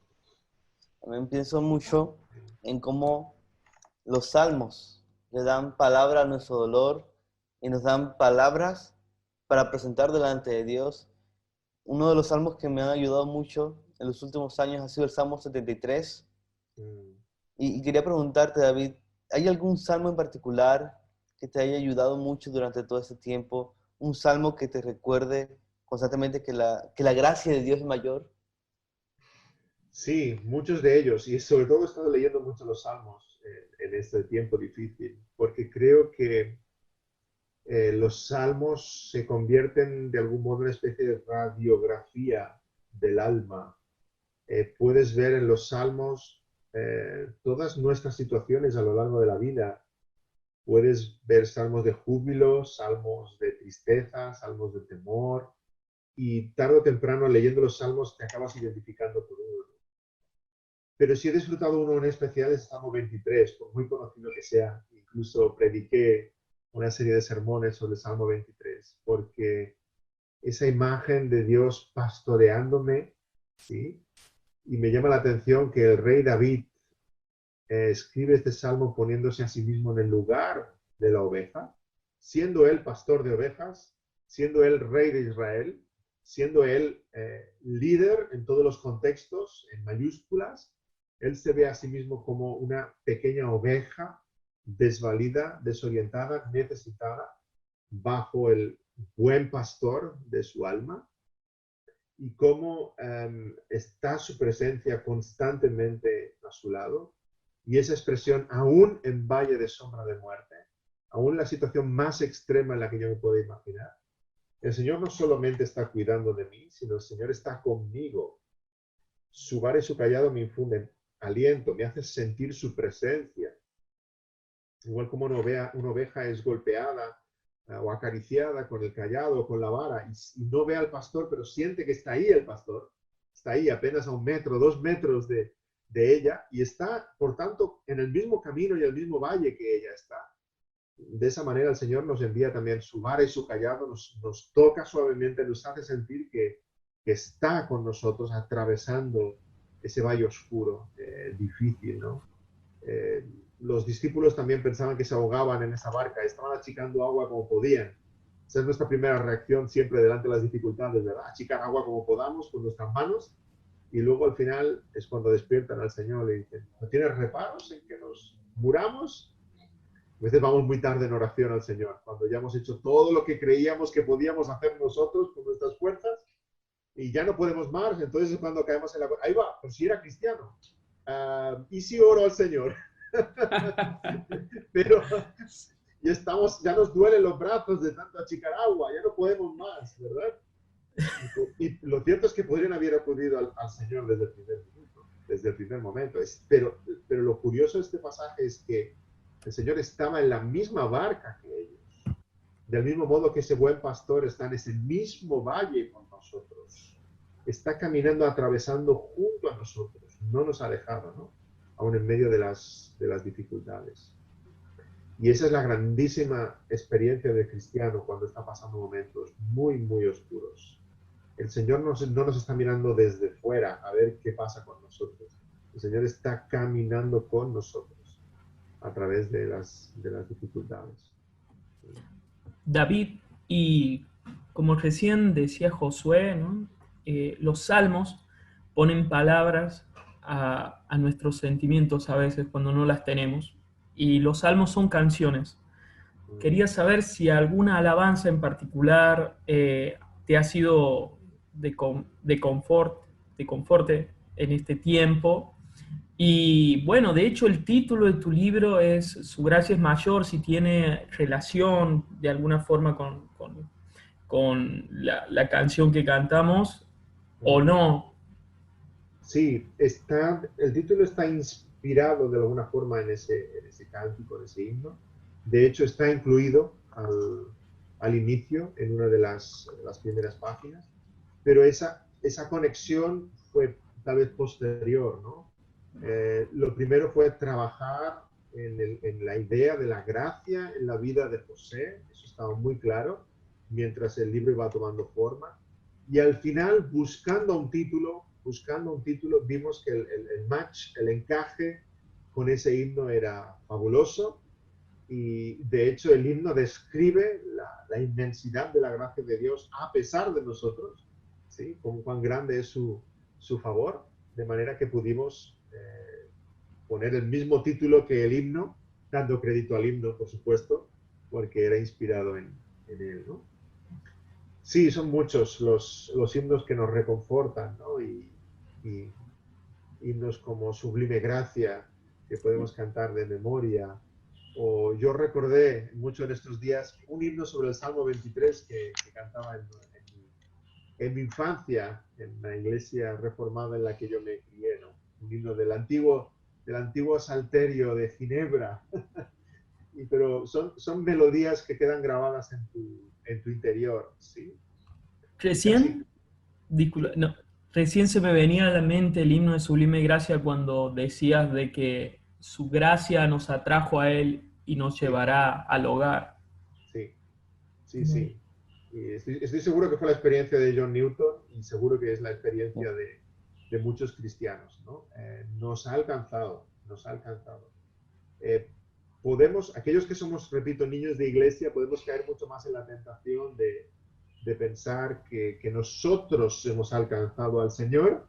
También pienso mucho en cómo los salmos le dan palabra a nuestro dolor y nos dan palabras para presentar delante de Dios. Uno de los salmos que me han ayudado mucho en los últimos años ha sido el Salmo 73. Y quería preguntarte, David, ¿hay algún salmo en particular que te haya ayudado mucho durante todo este tiempo? ¿Un salmo que te recuerde constantemente que la gracia de Dios es mayor? Sí, muchos de ellos, y sobre todo he estado leyendo mucho los salmos en este tiempo difícil, porque creo que los salmos se convierten de algún modo en una especie de radiografía del alma. Puedes ver en los salmos todas nuestras situaciones a lo largo de la vida. Puedes ver salmos de júbilo, salmos de tristeza, salmos de temor, y tarde o temprano leyendo los salmos te acabas identificando con uno. Pero si he disfrutado uno en especial es el Salmo 23, por muy conocido que sea. Incluso prediqué una serie de sermones sobre el Salmo 23, porque esa imagen de Dios pastoreándome, ¿sí? Y me llama la atención que el rey David escribe este salmo poniéndose a sí mismo en el lugar de la oveja, siendo él pastor de ovejas, siendo él rey de Israel, siendo él líder en todos los contextos, en mayúsculas. Él se ve a sí mismo como una pequeña oveja desvalida, desorientada, necesitada, bajo el buen pastor de su alma, y cómo está su presencia constantemente a su lado. Y esa expresión, aún en valle de sombra de muerte, aún la situación más extrema en la que yo me puedo imaginar, el Señor no solamente está cuidando de mí, sino el Señor está conmigo. Su vara y su callado me infunden aliento, me hace sentir su presencia. Igual como una oveja es golpeada o acariciada con el callado o con la vara y no ve al pastor, pero siente que está ahí el pastor, está ahí apenas a 1 metro, 2 metros de ella y está, por tanto, en el mismo camino y el mismo valle que ella está. De esa manera el Señor nos envía también su vara y su callado, nos toca suavemente, nos hace sentir que está con nosotros atravesando ese valle oscuro, difícil, ¿no? Los discípulos también pensaban que se ahogaban en esa barca, estaban achicando agua como podían. Esa es nuestra primera reacción siempre delante de las dificultades, ¿verdad? Achicar agua como podamos con nuestras manos y luego al final es cuando despiertan al Señor y dicen, ¿no tienes reparos en que nos muramos? A veces vamos muy tarde en oración al Señor, cuando ya hemos hecho todo lo que creíamos que podíamos hacer nosotros con nuestras fuerzas y ya no podemos más, entonces es cuando caemos en la... Ahí va, pero si era cristiano. ¿Y si oro al Señor? Pero ya nos duelen los brazos de tanto achicar agua, ya no podemos más, ¿verdad? Y lo cierto es que podrían haber acudido al Señor desde el primer minuto, desde el primer momento. Pero lo curioso de este pasaje es que el Señor estaba en la misma barca que ellos. Del mismo modo que ese buen pastor está en ese mismo valle con nosotros. Está caminando, atravesando junto a nosotros. No nos ha dejado, ¿no? Aún en medio de las dificultades. Y esa es la grandísima experiencia del cristiano cuando está pasando momentos muy, muy oscuros. El Señor no nos está mirando desde fuera a ver qué pasa con nosotros. El Señor está caminando con nosotros a través de las dificultades. David, y como recién decía Josué, ¿no? Los salmos ponen palabras a nuestros sentimientos a veces cuando no las tenemos. Y los salmos son canciones. Quería saber si alguna alabanza en particular te ha sido de conforte en este tiempo. Y bueno, de hecho el título de tu libro es Su gracia es mayor, si tiene relación de alguna forma con la canción que cantamos o no. Sí, el título está inspirado de alguna forma en ese cántico, en ese himno. De hecho, está incluido al inicio en una de las primeras páginas, pero esa conexión fue tal vez posterior, ¿no? Lo primero fue trabajar en la idea de la gracia en la vida de José, eso estaba muy claro, mientras el libro iba tomando forma. Y al final, buscando un título, vimos que el match, el encaje con ese himno era fabuloso. Y de hecho el himno describe la inmensidad de la gracia de Dios a pesar de nosotros, ¿sí? Con cuán grande es su favor, de manera que pudimos poner el mismo título que el himno, dando crédito al himno, por supuesto, porque era inspirado en él, ¿no? Sí, son muchos los himnos que nos reconfortan, ¿no? Y himnos como Sublime Gracia, que podemos cantar de memoria. O yo recordé mucho en estos días un himno sobre el Salmo 23 que cantaba en mi infancia, en la iglesia reformada en la que yo me crié, ¿no? Un himno del antiguo Salterio de Ginebra. Pero son melodías que quedan grabadas en tu interior, ¿sí? Recién, no, recién se me venía a la mente el himno de Sublime Gracia cuando decías de que su gracia nos atrajo a Él y nos llevará al hogar. Sí. Y estoy seguro que fue la experiencia de John Newton y seguro que es la experiencia de muchos cristianos, ¿no? Nos ha alcanzado. Aquellos que somos, repito, niños de iglesia, podemos caer mucho más en la tentación de pensar que nosotros hemos alcanzado al Señor,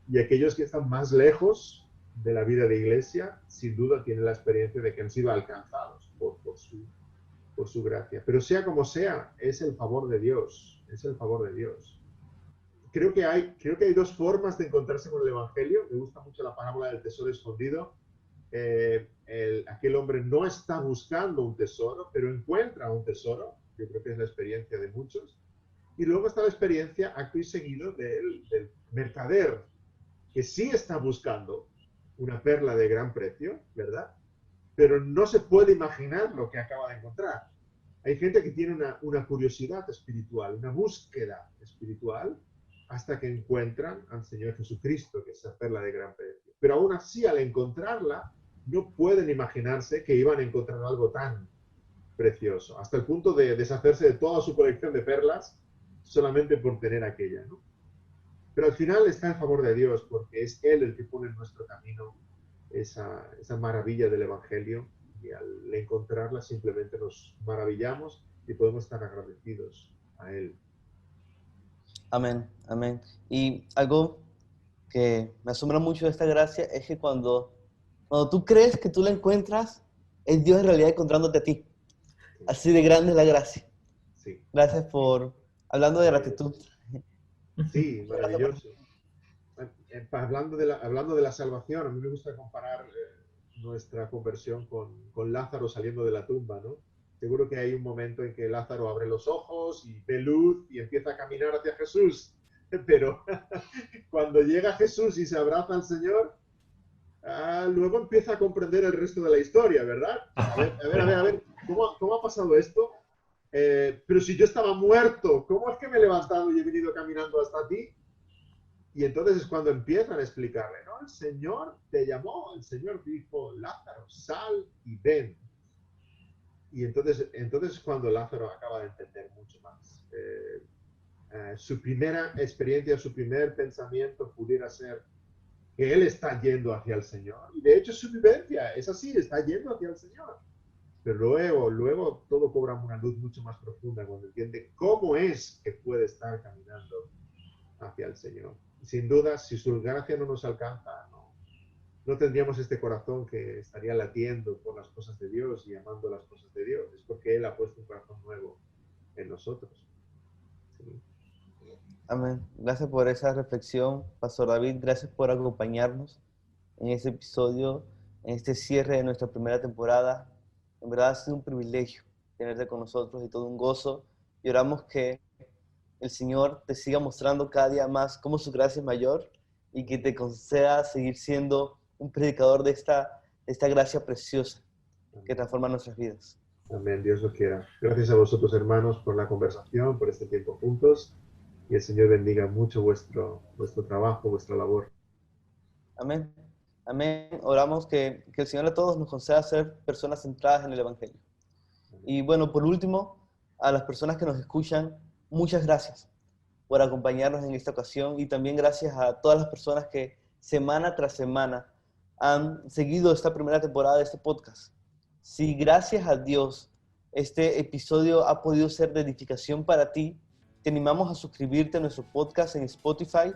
y aquellos que están más lejos de la vida de iglesia, sin duda tienen la experiencia de que han sido alcanzados por su gracia. Pero sea como sea, es el favor de Dios, Creo que hay 2 formas de encontrarse con el Evangelio. Me gusta mucho la parábola del tesoro escondido. aquel hombre no está buscando un tesoro, pero encuentra un tesoro. Yo creo que es la experiencia de muchos. Y luego está la experiencia, acto y seguido, del mercader, que sí está buscando una perla de gran precio, ¿verdad? Pero no se puede imaginar lo que acaba de encontrar. Hay gente que tiene una curiosidad espiritual, una búsqueda espiritual, hasta que encuentran al Señor Jesucristo, que es esa perla de gran precio. Pero aún así, al encontrarla, no pueden imaginarse que iban a encontrar algo tan precioso, hasta el punto de deshacerse de toda su colección de perlas solamente por tener aquella, ¿no? Pero al final está en favor de Dios, porque es Él el que pone en nuestro camino esa maravilla del Evangelio, y al encontrarla simplemente nos maravillamos y podemos estar agradecidos a Él. Amén, amén. Y algo que me asombra mucho de esta gracia es que cuando tú crees que tú la encuentras, es Dios en realidad encontrándote a ti. Así de grande es la gracia. Sí. Gracias por, hablando de gratitud. Sí, maravilloso. Hablando de la salvación, a mí me gusta comparar nuestra conversión con Lázaro saliendo de la tumba, ¿no? Seguro que hay un momento en que Lázaro abre los ojos y ve luz y empieza a caminar hacia Jesús. Pero cuando llega Jesús y se abraza al Señor, luego empieza a comprender el resto de la historia, ¿verdad? A ver, ¿cómo ha pasado esto? Pero si yo estaba muerto, ¿cómo es que me he levantado y he venido caminando hasta ti? Y entonces es cuando empiezan a explicarle, ¿no? El Señor te llamó, el Señor dijo, Lázaro, sal y ven. Y entonces es cuando Lázaro acaba de entender mucho más. Su primera experiencia, su primer pensamiento pudiera ser que él está yendo hacia el Señor. Y de hecho su vivencia es así, está yendo hacia el Señor. Pero luego todo cobra una luz mucho más profunda cuando entiende cómo es que puede estar caminando hacia el Señor. Sin duda, si su gracia no nos alcanza, no tendríamos este corazón que estaría latiendo por las cosas de Dios y amando las cosas de Dios. Es porque Él ha puesto un corazón nuevo en nosotros. Sí. Amén. Gracias por esa reflexión, Pastor David. Gracias por acompañarnos en este episodio, en este cierre de nuestra primera temporada. En verdad ha sido un privilegio tenerte con nosotros y todo un gozo. Y oramos que el Señor te siga mostrando cada día más cómo su gracia es mayor y que te conceda seguir siendo un predicador de esta gracia preciosa que transforma nuestras vidas. Amén, Dios lo quiera. Gracias a vosotros, hermanos, por la conversación, por este tiempo juntos. Y el Señor bendiga mucho vuestro trabajo, vuestra labor. Amén. Amén. Oramos que el Señor a todos nos conceda ser personas centradas en el Evangelio. Y bueno, por último, a las personas que nos escuchan, muchas gracias por acompañarnos en esta ocasión y también gracias a todas las personas que semana tras semana han seguido esta primera temporada de este podcast. Si gracias a Dios este episodio ha podido ser de edificación para ti, te animamos a suscribirte a nuestro podcast en Spotify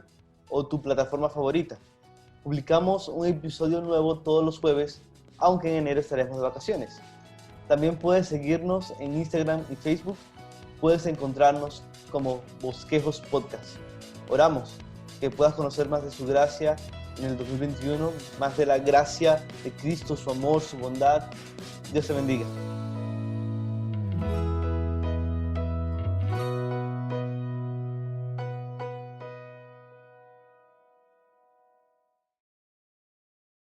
o tu plataforma favorita. Publicamos un episodio nuevo todos los jueves, aunque en enero estaremos de vacaciones. También puedes seguirnos en Instagram y Facebook. Puedes encontrarnos como Bosquejos Podcast. Oramos que puedas conocer más de su gracia en el 2021, más de la gracia de Cristo, su amor, su bondad. Dios te bendiga.